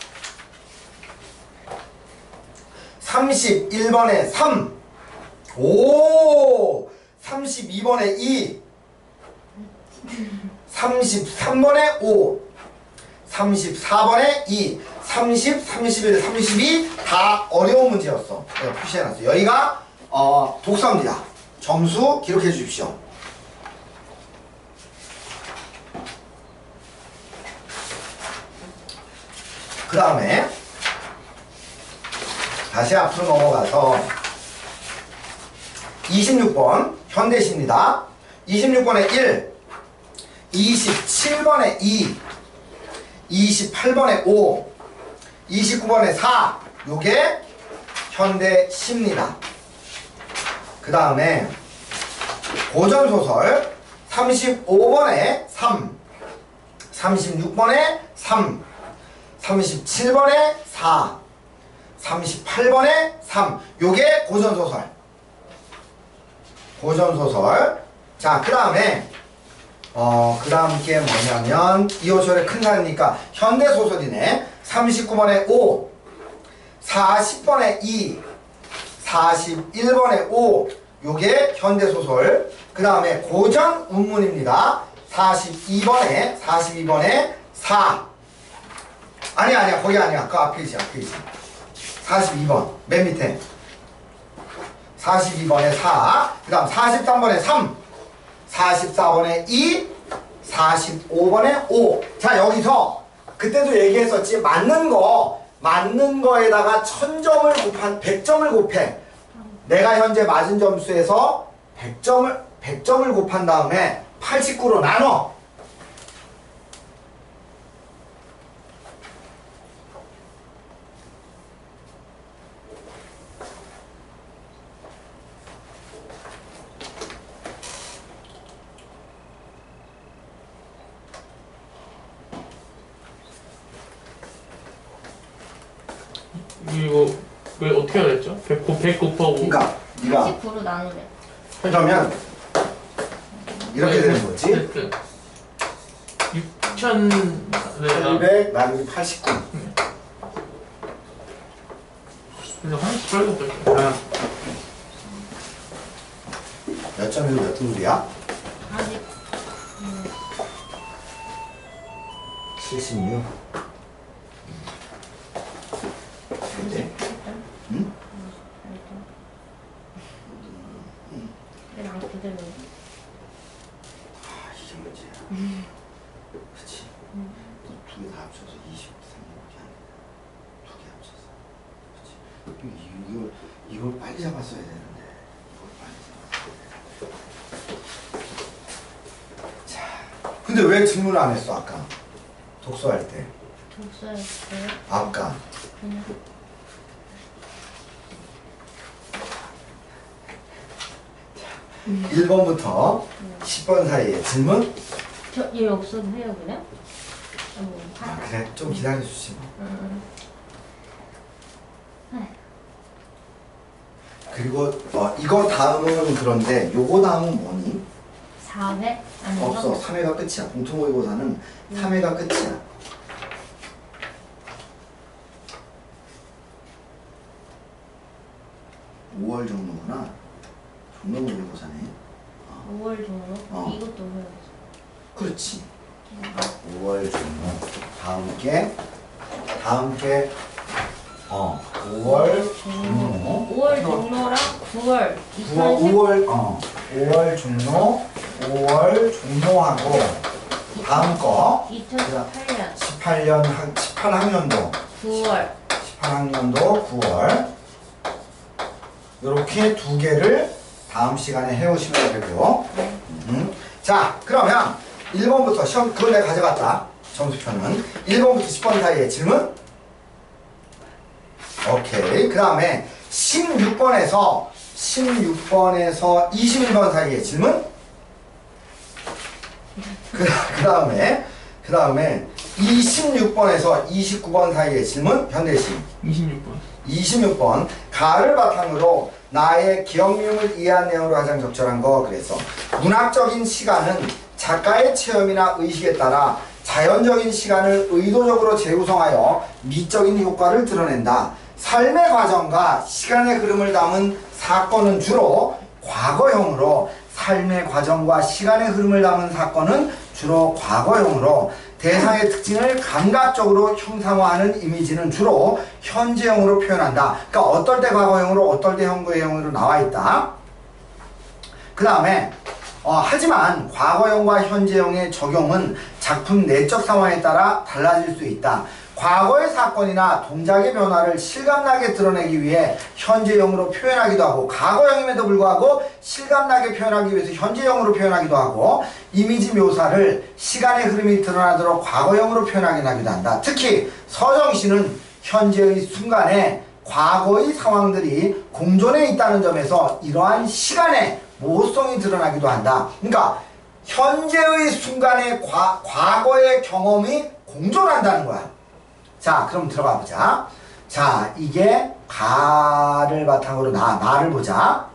31번에 3, 32번에 2, 33번에 5, 34번에 2, 30, 31, 32 다 어려운 문제였어. 내가 표시해놨어요. 여기가 독서입니다. 점수 기록해 주십시오. 그 다음에 다시 앞으로 넘어가서 26번 현대시입니다. 26번에 1, 27번에 2, 28번에 5, 29번에 4. 요게 현대시입니다. 그 다음에 고전소설 35번에 3, 36번에 3, 37번에 4, 38번에 3. 요게 고전소설. 자, 그 다음에 그 다음 게 뭐냐면 2호철의 큰 산이니까 현대소설이네. 39번에 5, 40번에 2, 41번에 5. 요게 현대소설. 그 다음에 고전 운문입니다. 42번에 4. 아니야 거기 아니야. 그 앞이지. 42번 맨 밑에 42번에 4, 그 다음 43번에 3, 44번에 2, 45번에 5. 자, 여기서 그때도 얘기했었지. 맞는 거에다가 100점을 곱해. 내가 현재 맞은 점수에서 100점을 곱한 다음에 89로 나눠. 이거 왜 어떻게 하라 했죠? 100 곱하고 그러니까 네가 89로 나누래. 그러면 이렇게 되는 거지. 6,000 800 나누기 89. 근데 한시 빨갛다. 몇 점이고 몇 등급이야? 아직 76. 네. 응? 난 그대로. 아, 이게 문제야. 그치? 두 개 다 합쳐서 23밖에 안 돼. 두 개 합쳐서. 그치? 이걸 빨리 잡았어야 되는데. 이걸 빨리 잡았어야 되는데. 자, 근데 왜 질문을 안 했어, 아까? 독서할 때. 독서했어요? 아까. 그냥. 1번부터 10번 사이에 질문? 얘 없어도 해요 그냥? 아, 그래. 좀 기다려주지 뭐. 그리고 이거 다음은 그런데 요거 다음은 뭐니? 4회? 아닌가? 없어. 3회가 끝이야. 공통모의고사는 3회가 끝이야. (5월) 정도구나. 종로모의고사네. 5월 종로? 이것도 해야지. 그렇지. 5월 종로. 다음 게 5월 종로. 5월 종로랑 9월 5월 종로, 5월 종로하고 다음 거 2018년 18학년도 9월 18학년도 9월 이렇게 두 개를 다음 시간에 해오시면 되고요. 자, 그러면 1번부터 시험 그걸 내가 가져갔다. 점수표는 1번부터 10번 사이에 질문. 오케이. 그 다음에 16번에서 21번 사이에 질문. 그 다음에 26번에서 29번 사이에 질문. 현대시 26번 가를 바탕으로 나의 기억력을 이해한 내용으로 가장 적절한 거. 그래서 문학적인 시간은 작가의 체험이나 의식에 따라 자연적인 시간을 의도적으로 재구성하여 미적인 효과를 드러낸다. 삶의 과정과 시간의 흐름을 담은 사건은 주로 과거형으로, 삶의 과정과 시간의 흐름을 담은 사건은 주로 과거형으로, 대상의 특징을 감각적으로 형상화하는 이미지는 주로 현재형으로 표현한다. 그러니까 어떨 때 과거형으로 어떨 때 현재형으로 나와 있다. 그 다음에 하지만 과거형과 현재형의 적용은 작품 내적 상황에 따라 달라질 수 있다. 과거의 사건이나 동작의 변화를 실감나게 드러내기 위해 현재형으로 표현하기도 하고, 과거형임에도 불구하고 실감나게 표현하기 위해서 현재형으로 표현하기도 하고, 이미지 묘사를 시간의 흐름이 드러나도록 과거형으로 표현하기도 한다. 특히 서정시는 현재의 순간에 과거의 상황들이 공존해 있다는 점에서 이러한 시간의 모호성이 드러나기도 한다. 그러니까 현재의 순간에 과거의 경험이 공존한다는 거야. 자, 그럼 들어가 보자. 자, 이게 가를 바탕으로 나를 보자.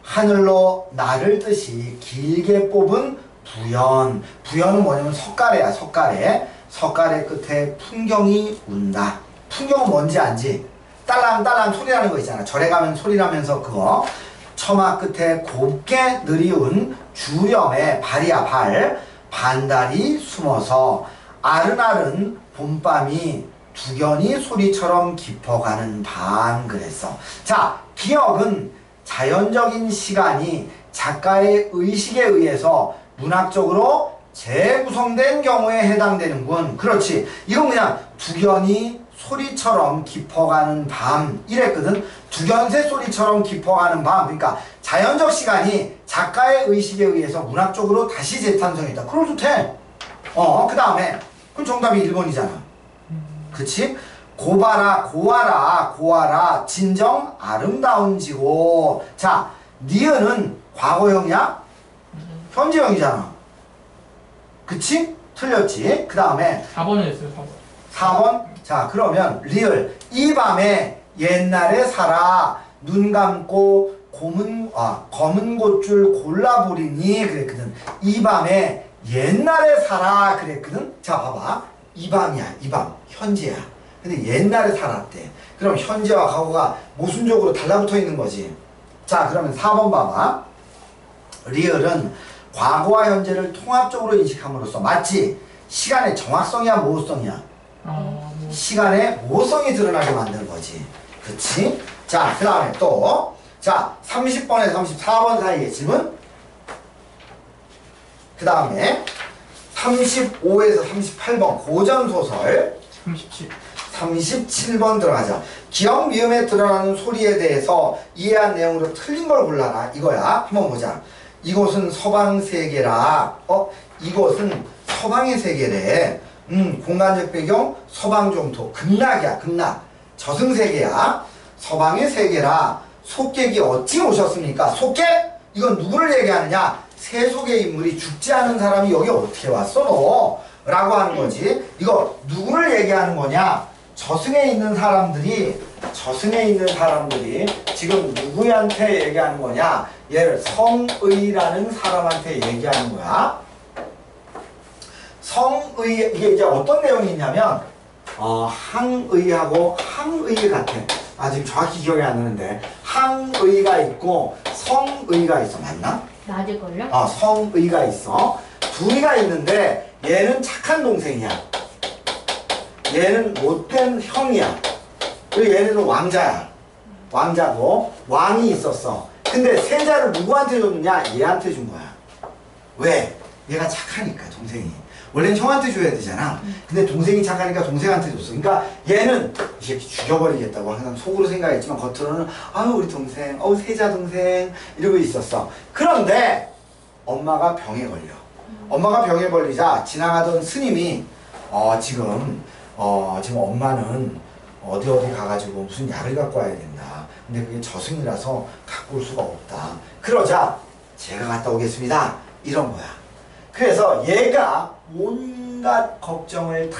하늘로 나를 뜻이 길게 뽑은 부연. 부연은 뭐냐면 석가래야, 석가래. 석가래 끝에 풍경이 운다. 풍경은 뭔지 알지? 딸랑딸랑 소리 나는 거 있잖아. 절에 가면 소리 나면서 그거. 처마 끝에 곱게 느리운 주렴의 발이야, 발. 반달이 숨어서 아른아른 봄밤이 두견이 소리처럼 깊어가는 밤. 그랬어. 자, 기억은 자연적인 시간이 작가의 의식에 의해서 문학적으로 재구성된 경우에 해당되는군. 그렇지. 이건 그냥 두견이 소리처럼 깊어가는 밤 이랬거든. 두견새 소리처럼 깊어가는 밤. 그러니까 자연적 시간이 작가의 의식에 의해서 문학적으로 다시 재탄생했다. 그래도 돼. 그 다음에 그럼 정답이 1번이잖아. 그치? 고아라 진정 아름다운 지고. 자, 니은은 과거형이야? 현재형이잖아. 그치? 틀렸지? 그 다음에 4번에 있어요. 4번. 4번. 자, 그러면 리을 이 밤에 옛날에 살아 눈 감고 검은 곶줄 골라보리니 그랬거든. 이 밤에 옛날에 살아 그랬거든. 자 봐봐, 이 밤이야. 이 밤 현재야. 근데 옛날에 살았대. 그럼 현재와 과거가 모순적으로 달라붙어 있는 거지. 자 그러면 4번 봐봐. 리을은 과거와 현재를 통합적으로 인식함으로써 맞지? 시간의 정확성이야 모호성이야? 뭐. 시간의 모호성이 드러나게 만드는 거지. 그치? 자 그 다음에 또 자 30번에서 34번 사이의 질문. 그 다음에 35에서 38번 고전소설 37번 들어가자. 기역 미음에 드러나는 소리에 대해서 이해한 내용으로 틀린 걸 골라라 이거야. 한번 보자. 이곳은 서방 세계라. 이곳은 서방의 세계래. 공간적 배경 서방 정토. 극락이야 극락. 저승세계야. 서방의 세계라. 속객이 어찌 오셨습니까? 속객? 이건 누구를 얘기하느냐? 세속의 인물이 죽지 않은 사람이 여기 어떻게 왔어 너? 라고 하는 거지. 이거 누구를 얘기하는 거냐? 저승에 있는 사람들이 지금 누구한테 얘기하는 거냐? 얘를 성의라는 사람한테 얘기하는 거야. 성의, 이게 이제 어떤 내용이 있냐면 항의하고 항의 같아. 지금 정확히 기억이 안 나는데 항의가 있고 성의가 있어. 맞나? 맞을걸요? 성의가 있어. 둘이가 있는데 얘는 착한 동생이야. 얘는 못된 형이야. 그리고 얘는 왕자야. 왕자고 왕이 있었어. 근데 세자를 누구한테 줬느냐? 얘한테 준 거야. 왜? 얘가 착하니까 동생이. 원래는 형한테 줘야 되잖아. 근데 동생이 착하니까 동생한테 줬어. 그러니까 얘는 이 새끼 죽여버리겠다고 항상 속으로 생각했지만 겉으로는 아유 우리 동생, 세자 동생 이러고 있었어. 그런데 엄마가 병에 걸려. 엄마가 병에 걸리자 지나가던 스님이 지금 엄마는 어디 가가지고 무슨 약을 갖고 와야 된다. 근데 그게 저승이라서 갖고 올 수가 없다. 그러자 제가 갔다 오겠습니다. 이런 거야. 그래서 얘가 온갖 걱정을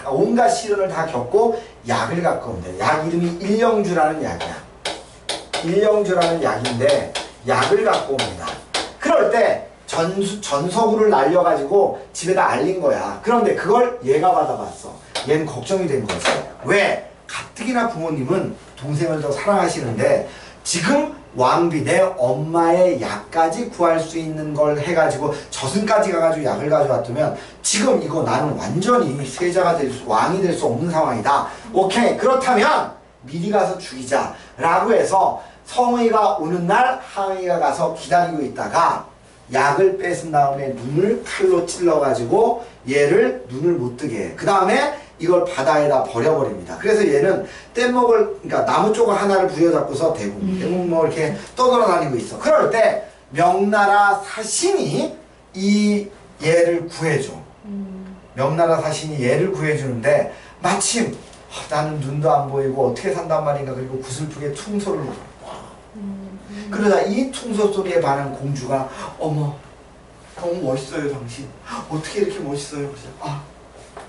온갖 시련을 다 겪고 약을 갖고 온대. 약 이름이 일령주라는 약이야. 일령주라는 약인데 약을 갖고 옵니다. 그럴 때 전서구를 날려가지고 집에다 알린 거야. 그런데 그걸 얘가 받아봤어. 얘는 걱정이 된 거지. 왜? 가뜩이나 부모님은 동생을 더 사랑하시는데 지금 왕비 내 엄마의 약까지 구할 수 있는 걸 해가지고 저승까지 가가지고 약을 가져왔다면 지금 이거 나는 완전히 세자가 왕이 될 수 없는 상황이다. 오케이, 그렇다면 미리 가서 죽이자 라고 해서 성의가 오는 날 항의가 가서 기다리고 있다가 약을 뺏은 다음에 눈을 칼로 찔러가지고 얘를 눈을 못 뜨게 해. 그 다음에 이걸 바다에다 버려버립니다. 그래서 얘는 그러니까 나무 쪽을 하나를 부여잡고서 대궁 뭐 이렇게 떠돌아다니고 있어. 그럴 때 명나라 사신이 얘를 구해줘. 명나라 사신이 얘를 구해주는데 마침 나는 눈도 안 보이고 어떻게 산단 말인가. 그리고 구슬프게 퉁소를 그러다 이 퉁소 소리에 반한 공주가 어머 너무 멋있어요 당신. 어떻게 이렇게 멋있어요.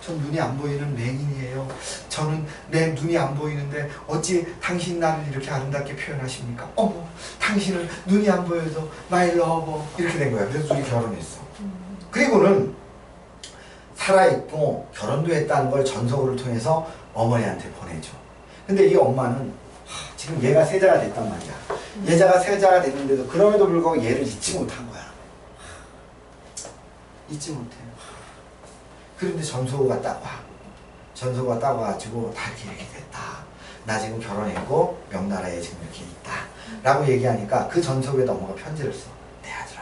전 눈이 안 보이는 맹인이에요. 저는 내 눈이 안 보이는데 어찌 당신 나를 이렇게 아름답게 표현하십니까? 어머 당신은 눈이 안 보여도 my lover 이렇게 된 거야. 그래서 둘이 결혼했어. 그리고는 살아있고 결혼도 했다는 걸 전서구를 통해서 어머니한테 보내줘. 근데 이 엄마는 지금 얘가 세자가 됐단 말이야. 얘가 세자가 됐는데도 그럼에도 불구하고 얘를 잊지 못한 거야. 잊지 못해. 그런데 전서구가 딱 와. 전서구가 딱 와가지고 다 이렇게 됐다. 나 지금 결혼했고 명나라에 지금 이렇게 있다. 라고 얘기하니까 그 전서구에다 엄마가 편지를 써. 내 아들아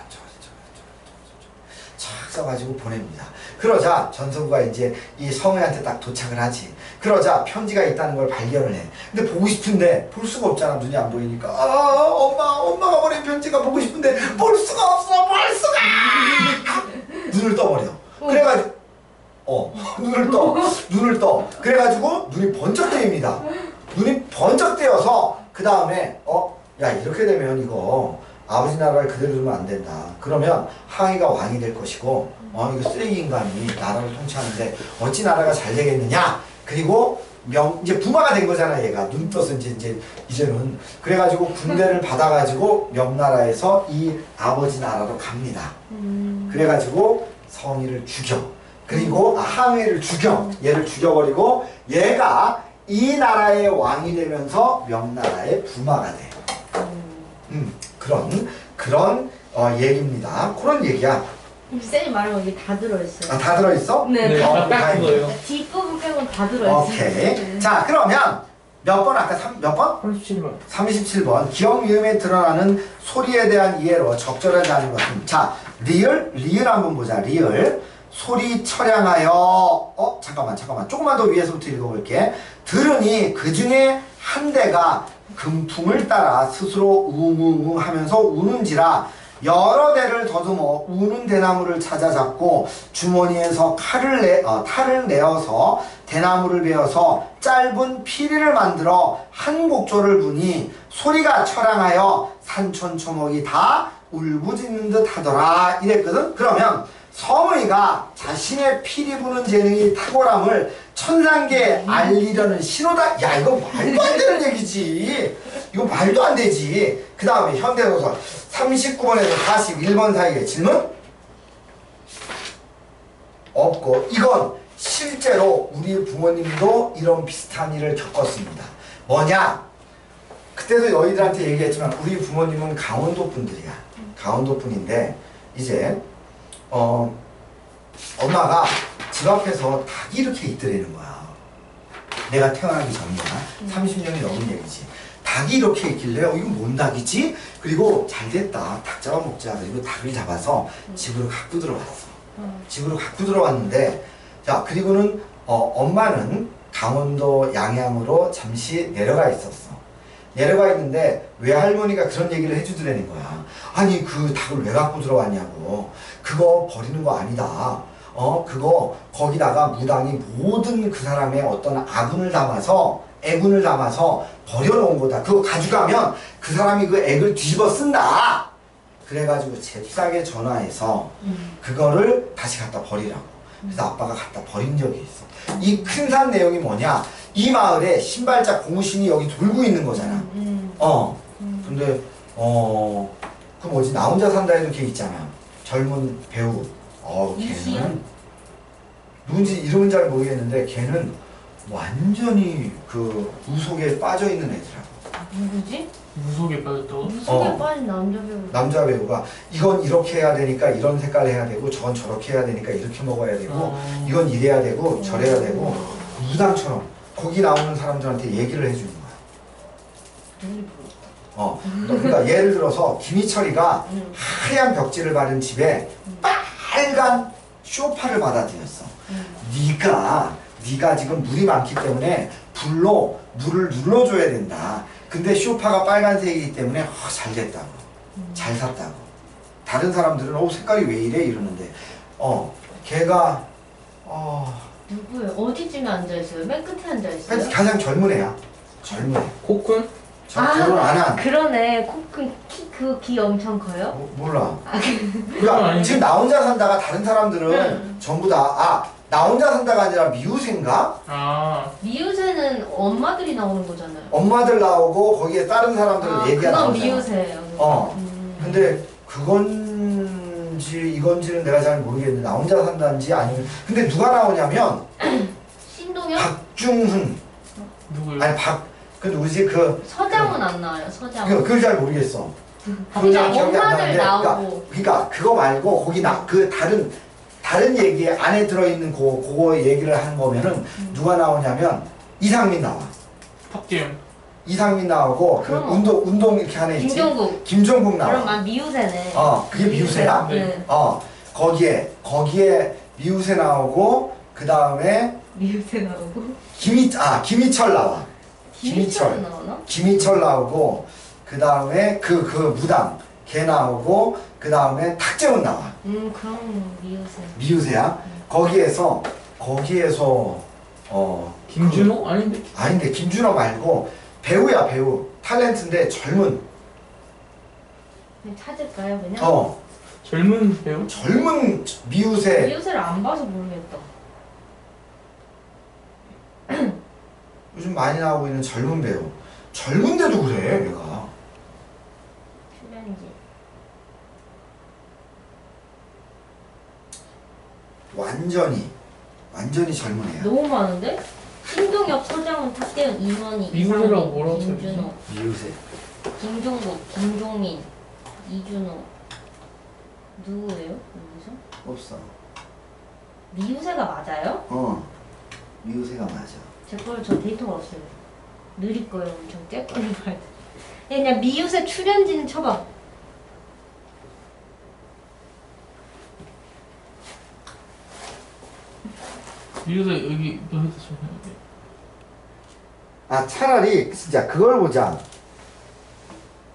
쫙 써가지고 보냅니다. 그러자 전서구가 이제 이 성우한테 딱 도착을 하지. 그러자 편지가 있다는 걸 발견을 해. 근데 보고 싶은데 볼 수가 없잖아. 눈이 안 보이니까. 엄마가 보낸 편지가 보고 싶은데 볼 수가 없어. 볼 수가! 눈을 떠버려. 그래가지고 눈을 떠. 그래가지고 눈이 번쩍 뜨입니다. 눈이 번쩍 뜨여서 그 다음에 야 이렇게 되면 이거 아버지 나라를 그대로 두면 안 된다. 그러면 항의가 왕이 될 것이고 이거 쓰레기 인간이 나라를 통치하는데 어찌 나라가 잘 되겠느냐. 그리고 이제 부마가 된 거잖아 얘가. 눈 떠서 이제는 그래가지고 군대를 받아가지고 명나라에서 이 아버지 나라로 갑니다. 그래가지고 성희를 죽여. 그리고 항해를 죽여. 얘를 죽여버리고 얘가 이 나라의 왕이 되면서 명나라의 부마가 돼. 그런 얘기입니다. 그런 얘기야. 쌤이 말한 거 이게 다 들어있어요. 아, 다 들어있어? 네. 딱 다행이다. 그거예요. 뒷부분 빼고는 다 들어있어요. 오케이. 네. 자, 그러면 몇 번 아까 몇 번? 37번. 37번. 기억 미음에 드러나는 소리에 대한 이해로 적절하지 않은 것은 자, 리을 한번 보자. 리을. 소리 처량하여 잠깐만 조금만 더 위에서부터 읽어볼게. 들으니 그 중에 한 대가 금풍을 따라 스스로 웅웅웅 하면서 우는지라 여러 대를 더듬어 우는 대나무를 찾아 잡고 주머니에서 탈을 내어서 대나무를 베어서 짧은 피리를 만들어 한 곡조를 부니 소리가 처량하여 산천초목이 다 울부짖는 듯 하더라 이랬거든. 그러면 성의가 자신의 피리 부는 재능이 탁월함을 천상계에 알리려는 신호다. 야 이거 말도 안 되는 얘기지. 이거 말도 안 되지. 그 다음에 현대소설 39번에서 41번 사이에 질문? 없고 이건 실제로 우리 부모님도 이런 비슷한 일을 겪었습니다. 뭐냐? 그때도 너희들한테 얘기했지만 우리 부모님은 강원도 분들이야. 강원도 분인데 이제 엄마가 집 앞에서 닭이 이렇게 있더라는 거야. 내가 태어나기 전이야. 30년이 넘은 얘기지. 닭이 이렇게 있길래 이건 뭔 닭이지? 그리고 잘됐다. 닭 잡아먹자. 그리고 닭을 잡아서 집으로 갖고 들어왔어. 집으로 갖고 들어왔는데 자 그리고는 엄마는 강원도 양양으로 잠시 내려가 있었어. 내려가 있는데 외할머니가 그런 얘기를 해주더라는 거야. 아니 그 닭을 왜 갖고 들어왔냐고. 그거 버리는 거 아니다. 그거 거기다가 무당이 모든 그 사람의 어떤 애군을 담아서 버려놓은 거다. 그거 가져가면 그 사람이 그 액을 뒤집어 쓴다. 그래가지고 잽싸게 전화해서 그거를 다시 갖다 버리라고. 그래서 아빠가 갖다 버린 적이 있어. 이 큰 산 내용이 뭐냐? 이 마을에 신발자 고무신이 여기 돌고 있는 거잖아. 근데 그 뭐지? 나 혼자 산다에도 걔 있잖아. 젊은 배우. 걔는 누군지 이름은 잘 모르겠는데 걔는 완전히 그 무속에 빠져 있는 애더라고. 누구지? 무속에 빠졌다고? 무속에 빠진 남자 배우. 남자 배우가 이건 이렇게 해야 되니까 이런 색깔 해야 되고 저건 저렇게 해야 되니까 이렇게 먹어야 되고 이건 이래야 되고 저래야 되고 무당처럼 거기 나오는 사람들한테 얘기를 해주는 거야. 그러니까 예를 들어서 김희철이가 하얀 벽지를 바른 집에 빨간 쇼파를 받아들였어. 네가 지금 물이 많기 때문에 불로 물을 눌러줘야 된다. 근데 쇼파가 빨간색이기 때문에 잘 됐다고. 잘 샀다고. 다른 사람들은 색깔이 왜 이래? 이러는데 걔가 누구예요? 어디쯤에 앉아있어요? 맨 끝에 앉아있어요? 가장 젊은 애야. 젊은 애. 코쿤? 결혼 안 한. 그러네. 코큰 키 엄청 커요? 몰라. 그건 그러니까 아닌데. 지금 나 혼자 산다가 다른 사람들은 전부 다 나 혼자 산다가 아니라 미우새인가? 미우새는 엄마들이 나오는 거잖아요. 엄마들 나오고 거기에 다른 사람들은 얘기가 그건 나오잖아. 미우새예요. 근데 그건지 이건지는 내가 잘 모르겠는데 나 혼자 산다는지 아니면 근데 누가 나오냐면 신동엽? 박중훈 누구요? 아니 그 누구지 서장훈 안 나와요. 서장훈. 그걸 잘 모르겠어. 그냥 기억이 안 엄마들 나는데, 나오고. 그러니까 그거 말고 거기 그 다른 얘기 안에 들어있는 그거 얘기를 하는 거면은 누가 나오냐면 이상민 나와. 탁재훈. 이상민 나오고 그 그럼 운동 이렇게 하는 있지. 김종국 나와. 그럼 미우새네. 그게 미우새야? 네. 거기에 미우새 나오고 그 다음에 미우새 나오고. 김희철 나와. 김희철 나오나? 김희철 나오고 그 다음에 그 무당 걔 나오고 그 다음에 탁재훈 나와. 그럼 미우새. 미우새야? 거기에서 김준호? 아닌데? 아닌데 김준호 말고 배우야 배우 탤런트인데 젊은 찾을까요 그냥? 젊은 배우? 젊은 미우새 미우새를 안 봐서 모르겠다. 요즘 많이 나오고 있는 젊은 배우. 젊은데도 그래, 얘가. 출연진. 완전히 젊은 애야. 너무 많은데? 신동엽, 서장훈, 탁재훈, 이원희, 미국이라고 이상민, 뭐라고 김준호, 미우새. 김종국, 김종민, 이준호. 누구예요? 여기서? 없어. 미우새가 맞아요? 미우새가 맞아. 제 거를 저 데이터가 없어요. 느릴 거예요. 엄청 쬐거리 봐야 돼. 그냥 미우새 출연진 쳐봐. 미국에 여기 너 해도 좀 해야 아, 차라리 진짜 그걸 보자.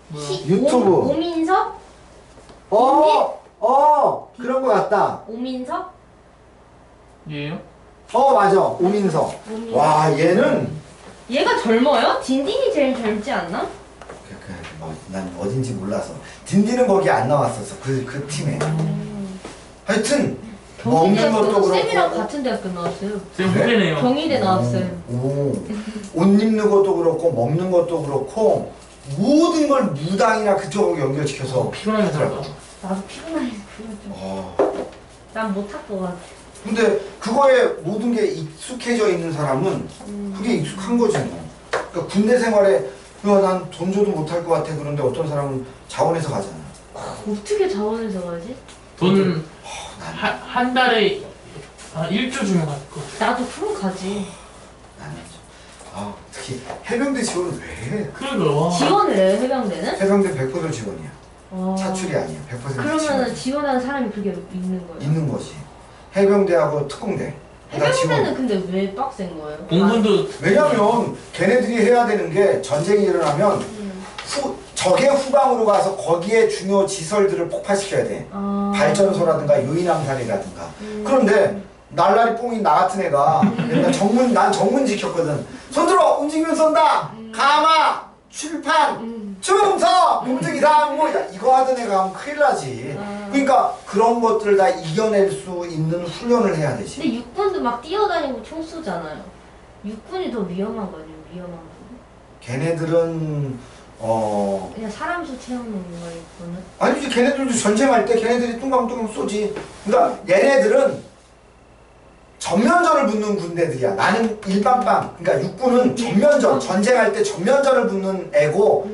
뭐야? 유튜브. 오민석? 그런 거 같다. 오민석? 얘예요? 맞아. 오민석. 오민석. 와, 얘는 얘가 젊어요? 딘딘이 제일 젊지 않나? 난 어딘지 몰라서. 딘딘은 거기 안 나왔었어. 그 팀에. 하여튼 먹는 것도 경희대학교 그렇고. 쌤이랑 같은 대학교 나왔어요. 쌤 후배네요. 경희대 나왔어요. 옷 입는 것도 그렇고 먹는 것도 그렇고 모든 걸 무당이나 그쪽으로 연결시켜서. 피곤하게 살다. 나도 피곤해. 난 못할 것 같아. 근데 그거에 모든 게 익숙해져 있는 사람은 그게 익숙한 거지 뭐. 그러니까 군대 생활에 난 돈 줘도 못할 것 같아. 그런데 어떤 사람은 자원해서 가잖아. 어떻게 자원해서 가지? 돈 한 달에 한 1조 주면 갈 거. 나도 그럼 가지. 나는 특히 해병대 지원을 왜 해? 그러니까 와. 지원을 해요, 해병대는? 해병대 100% 지원이야. 와. 차출이 아니야. 100% 그러면은 지원. 지원하는 사람이 그게 있는 거예요? 있는 거지. 해병대하고 특공대. 다 지원. 해병대는 근데 왜 빡센 거예요? 공군도 왜냐면 걔네들이 해야 되는 게 전쟁이 일어나면 적의 후방으로 가서 거기에 중요 시설들을 폭파시켜야 돼. 발전소라든가 유인함살이라든가. 그런데 날라리 뽕인 나 같은 애가 난 전문 지켰거든. 손들어 움직이면 쏜다. 가마 출판 충서 공중 이상 뭐 이거 하던 애가 하면 큰일 나지. 그러니까 그런 것들을 다 이겨낼 수 있는 훈련을 해야 되지. 근데 육군도 막 뛰어다니고 총 쏘잖아요. 육군이 더 위험한 거 아니에요? 위험한 거. 걔네들은 그냥 사람 수 채우는 거예요, 이거는? 아니지. 걔네들도 전쟁할 때 걔네들이 뚱강뚱강 쏘지. 그러니까 얘네들은 전면전을 붙는 군대들이야. 나는 일반방. 그러니까 육군은 전면전, 전쟁할 때 전면전을 붙는 애고,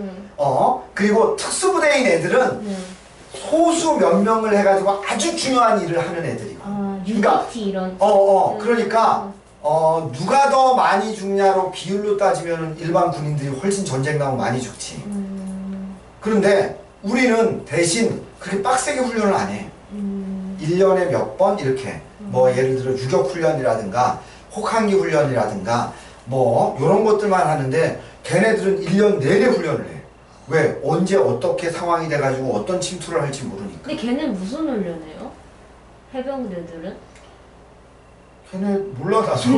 그리고 특수부대인 애들은 소수 몇 명을 해가지고 아주 중요한 일을 하는 애들이고. 그러니까, 유니티 이런. 그러니까 누가 더 많이 죽냐로 비율로 따지면 일반 군인들이 훨씬 전쟁 나면 많이 죽지. 그런데 우리는 대신 그렇게 빡세게 훈련을 안 해. 1년에 몇 번 이렇게 뭐 예를 들어 유격 훈련이라든가 혹한기 훈련이라든가 뭐 이런 것들만 하는데 걔네들은 1년 내내 훈련을 해. 왜? 언제 어떻게 상황이 돼가지고 어떤 침투를 할지 모르니까. 근데 걔는 무슨 훈련해요? 해병대들은? 걔네 몰라 나도.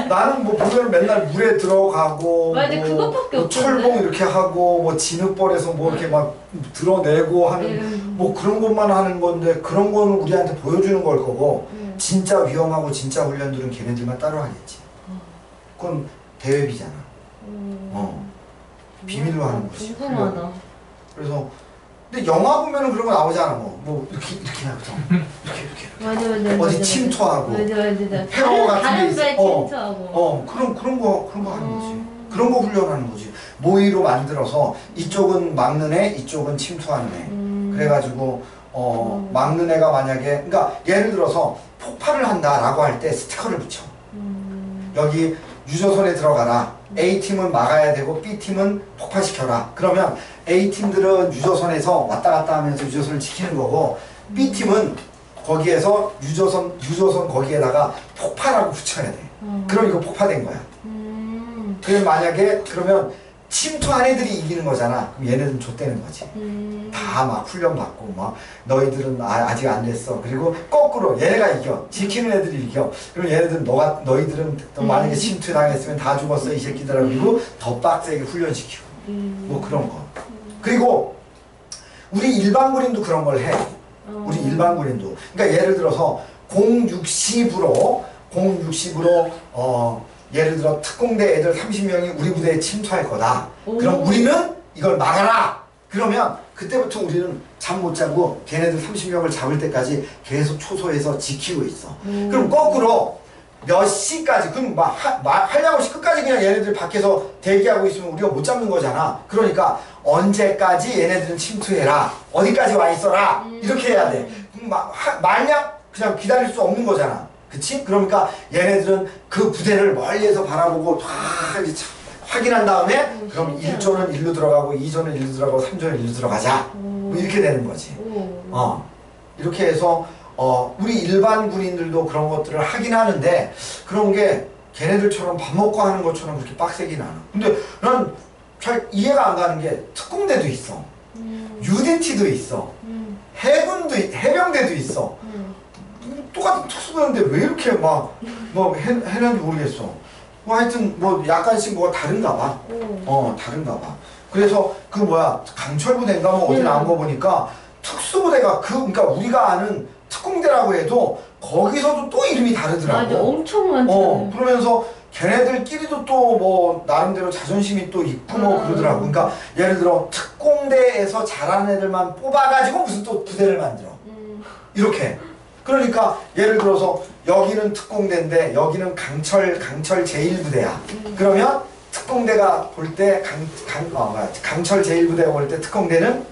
나는 뭐 보면 맨날 물에 들어가고 맞아, 뭐, 그것밖에 뭐 없던데? 철봉 이렇게 하고 뭐 진흙벌에서 뭐 이렇게 막 드러내고 하는 뭐 그런 것만 하는 건데 그런 거는 우리한테 보여주는 걸 거고 진짜 위험하고 진짜 훈련들은 걔네들만 따로 하겠지. 그건 대회비잖아. 비밀로 하는 거지. 궁금하다. 그래서 근데 영화 보면은 그런 거 나오잖아. 뭐 이렇게 나거든. 이렇게. 맞아. 어디 침투하고. 맞아. 페어 같은 게 다른 있어. 배 침투하고. 그런 거 하는 거지. 그런 거 훈련하는 거지. 모의로 만들어서 이쪽은 막는 애, 이쪽은 침투하는 애. 그래가지고 막는 애가 만약에 그러니까 예를 들어서 폭발을 한다라고 할 때 스티커를 붙여. 여기 유조선에 들어가라. A팀은 막아야 되고 B팀은 폭파시켜라. 그러면 A팀들은 유조선에서 왔다 갔다 하면서 유조선을 지키는 거고 B팀은 거기에서 유조선 거기에다가 폭파라고 붙여야 돼. 그럼 이거 폭파된 거야. 그러면 침투한 애들이 이기는 거잖아. 그럼 얘네들은 좆되는 거지. 다 막 훈련 받고 막 너희들은 아직 안 됐어. 그리고 거꾸로 얘네가 이겨. 지키는 애들이 이겨. 그럼 얘네들은 너희들은 만약에 침투 당했으면 다 죽었어 이 새끼들아. 그리고 더 빡세게 훈련시키고 뭐 그런 거. 그리고 우리 일반 군인도 그런 걸 해. 우리 일반 군인도. 그러니까 예를 들어서 060으로 예를 들어 특공대 애들 30명이 우리 부대에 침투할 거다. 오. 그럼 우리는 이걸 막아라. 그러면 그때부터 우리는 잠 못 자고 걔네들 30명을 잡을 때까지 계속 초소해서 지키고 있어. 그럼 거꾸로 몇 시까지 그럼 하려고 끝까지 그냥 얘네들 밖에서 대기하고 있으면 우리가 못 잡는 거잖아. 그러니까 언제까지 얘네들은 침투해라. 어디까지 와 있어라. 이렇게 해야 돼. 그럼 마냥 그냥 기다릴 수 없는 거잖아. 그치? 그러니까 얘네들은 그 부대를 멀리에서 바라보고 확인한 다음에 그럼 1조는 1로 들어가고 2조는 1로 들어가고 3조는 1로 들어가자. 뭐 이렇게 되는 거지. 이렇게 해서 우리 일반 군인들도 그런 것들을 하긴 하는데 그런 게 걔네들처럼 밥 먹고 하는 것처럼 그렇게 빡세긴 않아. 근데 난 잘 이해가 안 가는 게 특공대도 있어. UDT도 있어. 해군도 해병대도 있어. 똑같은 특수부대인데 왜 이렇게 해는지 모르겠어. 뭐 하여튼 뭐 약간씩 뭐가 다른가 봐. 다른가 봐. 그래서 그 강철부대인가 뭐 어디 나온 거 보니까 특수부대가 그러니까 우리가 아는 특공대라고 해도 거기서도 또 이름이 다르더라고. 맞아, 엄청 많죠. 그러면서 걔네들끼리도 또 뭐 나름대로 자존심이 또 있고 뭐 그러더라고. 그러니까 예를 들어 특공대에서 잘하는 애들만 뽑아가지고 무슨 또 부대를 만들어. 이렇게. 그러니까 예를 들어서 여기는 특공대인데 여기는 강철 제1부대야. 그러면 특공대가 볼 때 강철 제1부대가 볼 때 특공대는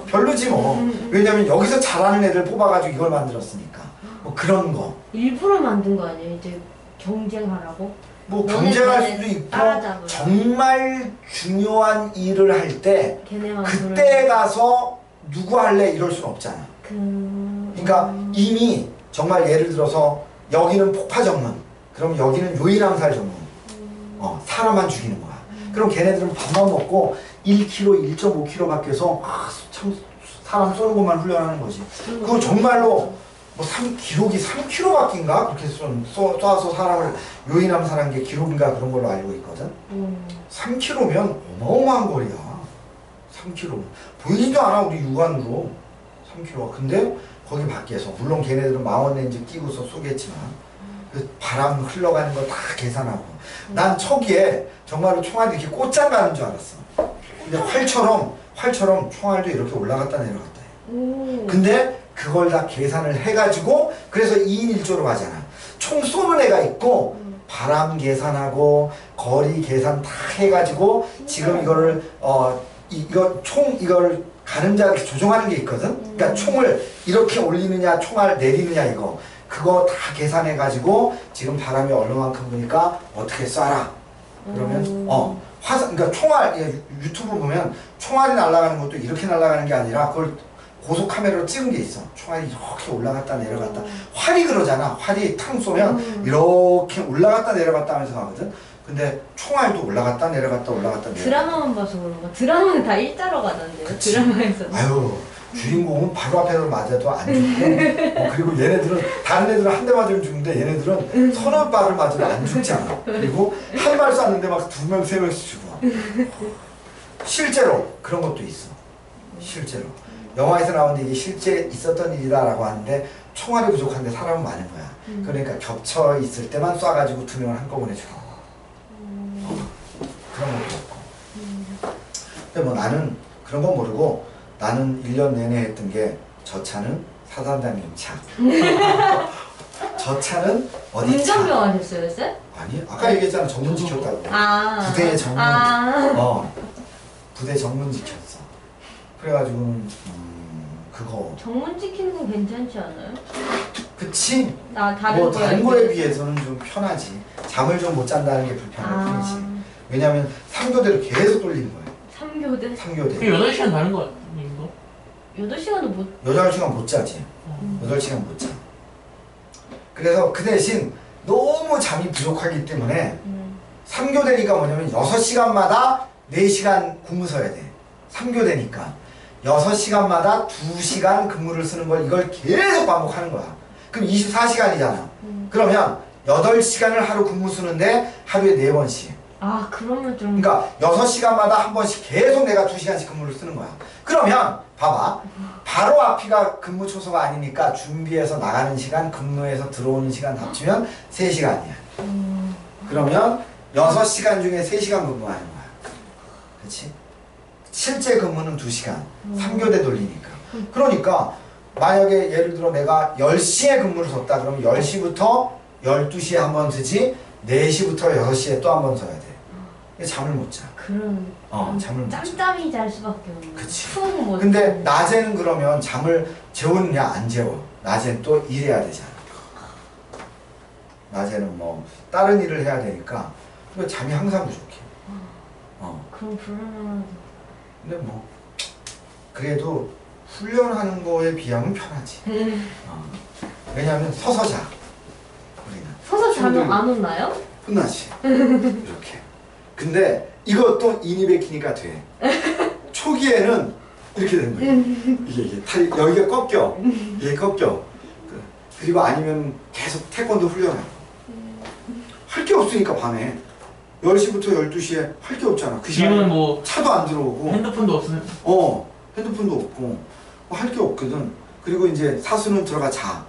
별로지 뭐. 왜냐면 여기서 잘하는 애들 뽑아가지고 이걸 만들었으니까. 뭐 그런 거. 일부러 만든 거 아니에요? 이제 경쟁하라고? 뭐 경쟁할 수도 있고 정말 중요한 일을 할 때 그때 가서 누구 할래 이럴 순 없잖아. 그러니까 이미 정말 예를 들어서 여기는 폭파 전문, 그럼 여기는 요인 암살 전문. 사람만 죽이는 거야. 그럼 걔네들은 밥만 먹고 1kg, 1.5kg 밖에서 참 사람 쏘는 것만 훈련하는 거지. 그거 정말로 뭐 기록이 3kg밖인가? 그렇게 쏴서 사람을 요인 암살한 게 기록인가 그런 걸로 알고 있거든. 3kg면 어마어마한 거리야. 3kg. 보이지도 않아 우리 육안으로. 3kg. 근데 거기 밖에서 물론 걔네들은 망원렌즈 끼고서 쏘겠지만 그 바람 흘러가는 거 다 계산하고. 난 초기에 정말로 총알이 이렇게 꽃장 가는 줄 알았어. 근데 활처럼 총알도 이렇게 올라갔다 내려갔다 해. 근데 그걸 다 계산을 해가지고 그래서 2인 1조로 가잖아. 총 쏘는 애가 있고 바람 계산하고 거리 계산 다 해가지고 지금 이거를 이거를 가늠자를 조종하는 게 있거든. 그러니까 총을 이렇게 올리느냐 총알 내리느냐 이거 그거 다 계산해가지고 지금 바람이 얼마만큼 부니까 어떻게 쏴라. 그러면 그러니까 총알 유튜브 보면 총알이 날아가는 것도 이렇게 날아가는 게 아니라 그걸 고속 카메라로 찍은 게 있어. 총알이 이렇게 올라갔다 내려갔다. 활이 그러잖아. 활이 탕 쏘면 이렇게 올라갔다 내려갔다 하면서 가거든. 근데 총알도 올라갔다 내려갔다 올라갔다 내려갔다. 드라마만 봐서 그런가? 드라마는 다 일자로 가던데요. 그치. 드라마에서. 아유 주인공은 바로 앞에서 맞아도 안 죽고 그리고 얘네들은 다른 애들은 한 대 맞으면 죽는데 얘네들은 서너 발을 맞아도 안 죽잖아. 그리고 한 발 쐈는데 막 2명 3명씩 죽어. 실제로 그런 것도 있어. 실제로 영화에서 나오는데 이게 실제 있었던 일이다라고 하는데 총알이 부족한데 사람은 많은 거야. 그러니까 겹쳐 있을 때만 쏴가지고 2명을 한꺼번에 죽어. 그런 것도 있고. 근데 뭐 나는 그런 건 모르고 나는 1년 내내 했던 게 저 차는 사단장님 차. 저 차는 어디 차? 운전병 하셨어요, 쌤? 아니 아까 얘기했잖아. 정문 지켰다고. 부대의 정문. 부대 정문 지켰어. 그래가지고는 그거. 정문 지키는 건 괜찮지 않아요? 그치? 다른 거에 비해서는 좀 편하지. 잠을 좀 못 잔다는 게 불편할 뿐이지. 왜냐면 3교대로 계속 돌리는 거야. 3교대? 3교대. 8시간 다른 거 아닌가? 8시간도 못... 8시간 못 자지. 8시간 못 자. 그래서 그 대신 너무 잠이 부족하기 때문에 3교대니까 뭐냐면 6시간마다 4시간 근무 서야 돼. 3교대니까 6시간마다 2시간 근무를 쓰는 걸 이걸 계속 반복하는 거야. 그럼 24시간이잖아. 그러면 8시간을 하루 근무 쓰는데 하루에 4번씩. 그러면 좀... 그러니까 6시간마다 한 번씩 계속 내가 2시간씩 근무를 쓰는 거야. 그러면 봐봐. 바로 앞이가 근무 초소가 아니니까 준비해서 나가는 시간, 근무해서 들어오는 시간 합치면 3시간이야. 그러면 6시간 중에 3시간 근무하는 거야. 그렇지? 실제 근무는 2시간. 3교대 돌리니까. 그러니까 만약에 예를 들어 내가 10시에 근무를 섰다 그러면 10시부터 12시에 한 번 쓰지 4시부터 6시에 또 한 번 써야 돼. 잠을 못 자. 그런 잠을 못 자. 짬짬이 잘 수밖에 없네. 그치. 푹 못. 근데 낮에는 그러면 잠을 재우느냐 안 재워. 낮엔 또 일해야 되잖아. 낮에는 뭐 다른 일을 해야 되니까 잠이 항상 부족해. 그럼 불안하다. 근데 뭐 그래도 훈련하는 거에 비하면 편하지. 왜냐하면 서서 자. 우리는 서서 자면 힘들고. 안 혼나요? 혼나지. 이렇게. 근데 이것도 인이 베키니까 돼. 초기에는 이렇게 된 거예요. 이게 여기가 꺾여. 이게 꺾여. 그리고 아니면 계속 태권도 훈련하고. 할 게 없으니까 밤에 10시부터 12시에 할 게 없잖아. 그 시간에 지금은 뭐 차도 안 들어오고 핸드폰도 없으면 핸드폰도 없고 뭐 할 게 없거든. 그리고 이제 사수는 들어가 자.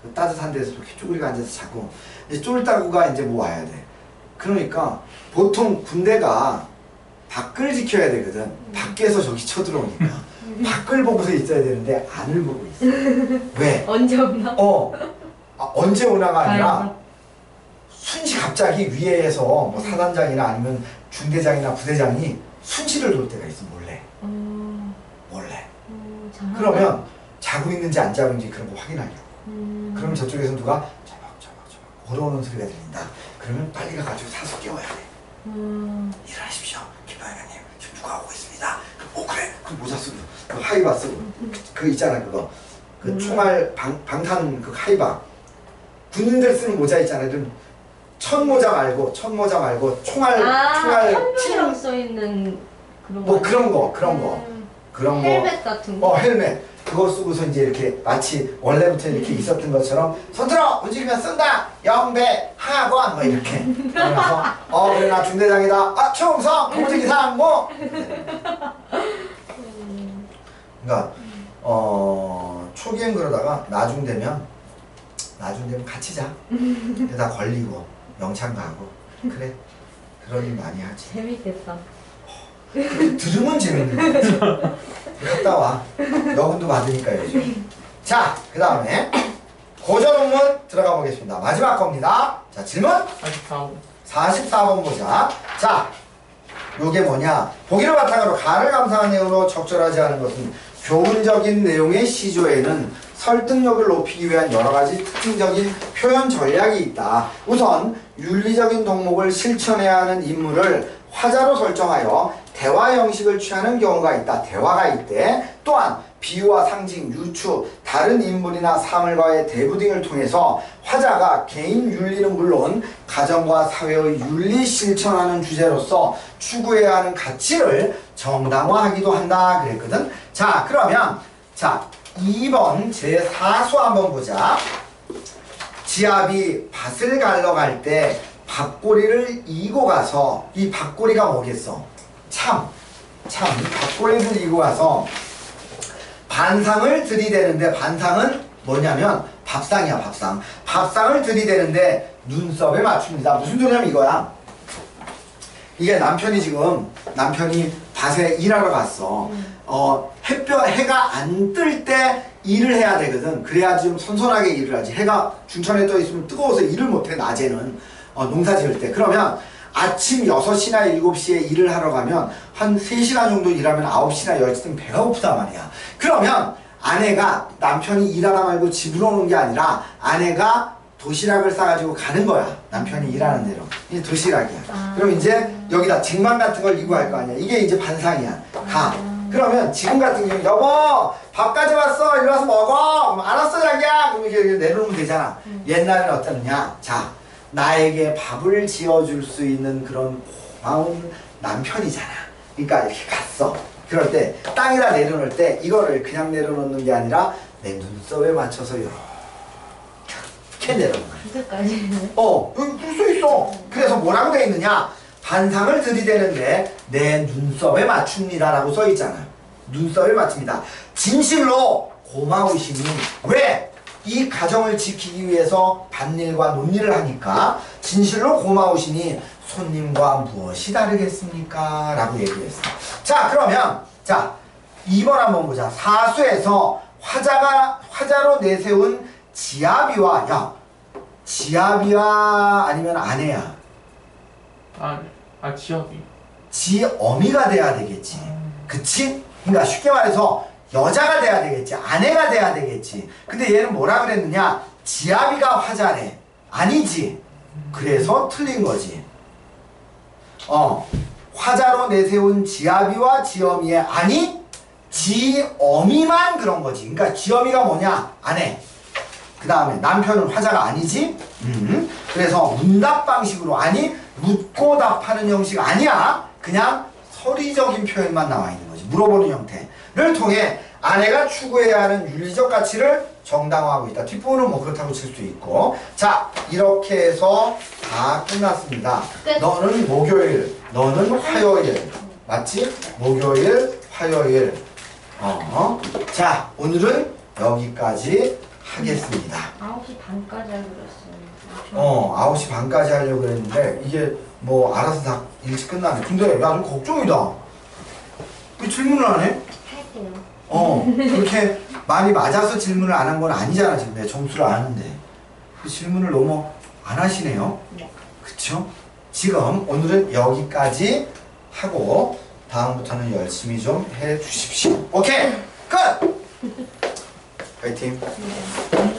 그 따뜻한 데서 이렇게 쪼그리고 앉아서 자고 이제 쫄따구가 이제 뭐 와야 돼. 그러니까 보통 군대가 밖을 지켜야 되거든. 밖에서 저기 쳐들어오니까 밖을 보고서 있어야 되는데 안을 보고 있어. 왜? 언제 없나? 언제 오나가 아니라 알겠어. 순시 갑자기 위에에서 뭐 사단장이나 아니면 중대장이나 부대장이 순시를 돌 때가 있어. 몰래. 잘하네. 그러면 자고 있는지 안 자고 있는지 그런 거 확인하려고. 그러면 저쪽에서 누가 저박 걸어오는 소리가 들린다. 그러면 빨리 가가지고 사수 깨워야 돼. 일어나십시오. 김방장님 지금 누가 오고 있습니다. 그래. 그럼 모자 쓰고 그 하이바 쓰고 그 있잖아 그거 그 총알 방탄 그 하이바 군인들 쓰는 모자 있잖아. 좀 천모자 말고 총알 현명이라고 써있는 그런 뭐 거. 그런 거 헬멧 같은 거. 헬멧 그거 쓰고서 이제 이렇게 마치 원래부터 이렇게 있었던 것처럼 손 들어 움직이면 쏜다 영배 하관 뭐 이렇게 그래서 그래 나 중대장이다 충성 공직이상무 그러니까 초기엔 그러다가 나중 되면 같이 자. 다 걸리고 영창 가고 그래 그런 일 많이 하지. 재밌겠다. 들으면 재밌는 거지. 갔다 와. 여군도 받으니까 요즘. 자, 그 다음에 고전논문 들어가 보겠습니다. 마지막 겁니다. 자, 질문 44번 보자. 자, 요게 뭐냐? 보기를 바탕으로 가를 감상한 내용으로 적절하지 않은 것은 교훈적인 내용의 시조에는 설득력을 높이기 위한 여러 가지 특징적인 표현 전략이 있다. 우선 윤리적인 덕목을 실천해야 하는 인물을 화자로 설정하여 대화 형식을 취하는 경우가 있다. 대화가 있대. 또한 비유와 상징, 유추, 다른 인물이나 사물과의 대부 등을 통해서 화자가 개인 윤리는 물론 가정과 사회의 윤리 실천하는 주제로서 추구해야 하는 가치를 정당화하기도 한다 그랬거든. 자, 그러면 2번 제4수 한번 보자. 지압이 밭을 갈러 갈 때 밭고리를 이고 가서 이 밭고리가 뭐겠어? 참 밭고리를 이고 가서 반상을 들이대는데 반상은 뭐냐면 밥상이야 밥상. 밥상을 들이대는데 눈썹에 맞춥니다. 무슨 소리냐면 이거야. 이게 남편이 밭에 일하러 갔어. 해가 안 뜰 때 일을 해야 되거든. 그래야 좀 선선하게 일을 하지. 해가 중천에 떠 있으면 뜨거워서 일을 못해 낮에는 농사 지을 때. 그러면 아침 6시나 7시에 일을 하러 가면 한 3시간 정도 일하면 9시나 10시쯤 배가 고프단 말이야. 그러면 남편이 일하다 말고 집으로 오는 게 아니라 아내가 도시락을 싸가지고 가는 거야. 남편이 일하는 대로. 이게 도시락이야. 그럼 이제 여기다 쟁반 같은 걸 이고 할 거 아니야. 이게 이제 반상이야. 그러면 지금 같은 경우 여보 밥 가져왔어. 이리 와서 먹어. 그럼 알았어 자기야. 그럼 이렇게 내려놓으면 되잖아. 옛날에는 어떠느냐. 자, 나에게 밥을 지어줄 수 있는 그런 고마운 남편이잖아. 그러니까 이렇게 갔어. 그럴 때 땅에다 내려놓을 때 이거를 그냥 내려놓는 게 아니라 내 눈썹에 맞춰서 이렇게 내려놓는 거야. 그때까지. 여기 줄 수 있어. 그래서 뭐라고 돼 있느냐? 반상을 들이대는데 내 눈썹에 맞춥니다 라고 써 있잖아요. 눈썹에 맞춥니다. 진실로 고마우시니 왜? 이 가정을 지키기 위해서 밭일과 논일을 하니까 진실로 고마우시니 손님과 무엇이 다르겠습니까? 라고 얘기했어. 자, 그러면 자 2번 한번 보자. 사수에서 화자로 내세운 지아비와 야 지아비와 아니면 아내야 지역이. 지어미가 돼야 되겠지. 그치? 그러니까 쉽게 말해서 여자가 돼야 되겠지. 아내가 돼야 되겠지. 근데 얘는 뭐라 그랬느냐? 지아비가 화자래. 아니지. 그래서 틀린 거지. 화자로 내세운 지아비와 지어미의 아니 지어미만 그런 거지. 그러니까 지어미가 뭐냐? 아내. 그 다음에 남편은 화자가 아니지. 그래서 문답 방식으로 아니 묻고 답하는 형식 아니야. 그냥 서리적인 표현만 나와 있는 거지. 물어보는 형태를 통해 아내가 추구해야 하는 윤리적 가치를 정당화하고 있다. 뒷부분은 뭐 그렇다고 칠 수 있고. 자, 이렇게 해서 다 끝났습니다. 끝. 너는 목요일, 너는 화요일. 맞지? 목요일, 화요일. 자, 오늘은 여기까지 하겠습니다. 9시 반까지 하기로 했어요. 9시 반까지 하려고 그랬는데 이게 뭐 알아서 다 일찍 끝나네. 근데 야, 좀 걱정이다. 왜 질문을 안 해? 할게요. 그렇게 많이 맞아서 질문을 안 한 건 아니잖아. 지금 내 점수를 아는데 그 질문을 너무 안 하시네요. 네. 그쵸? 지금 오늘은 여기까지 하고 다음부터는 열심히 좀 해주십시오. 오케이! 끝! 파이팅! 네.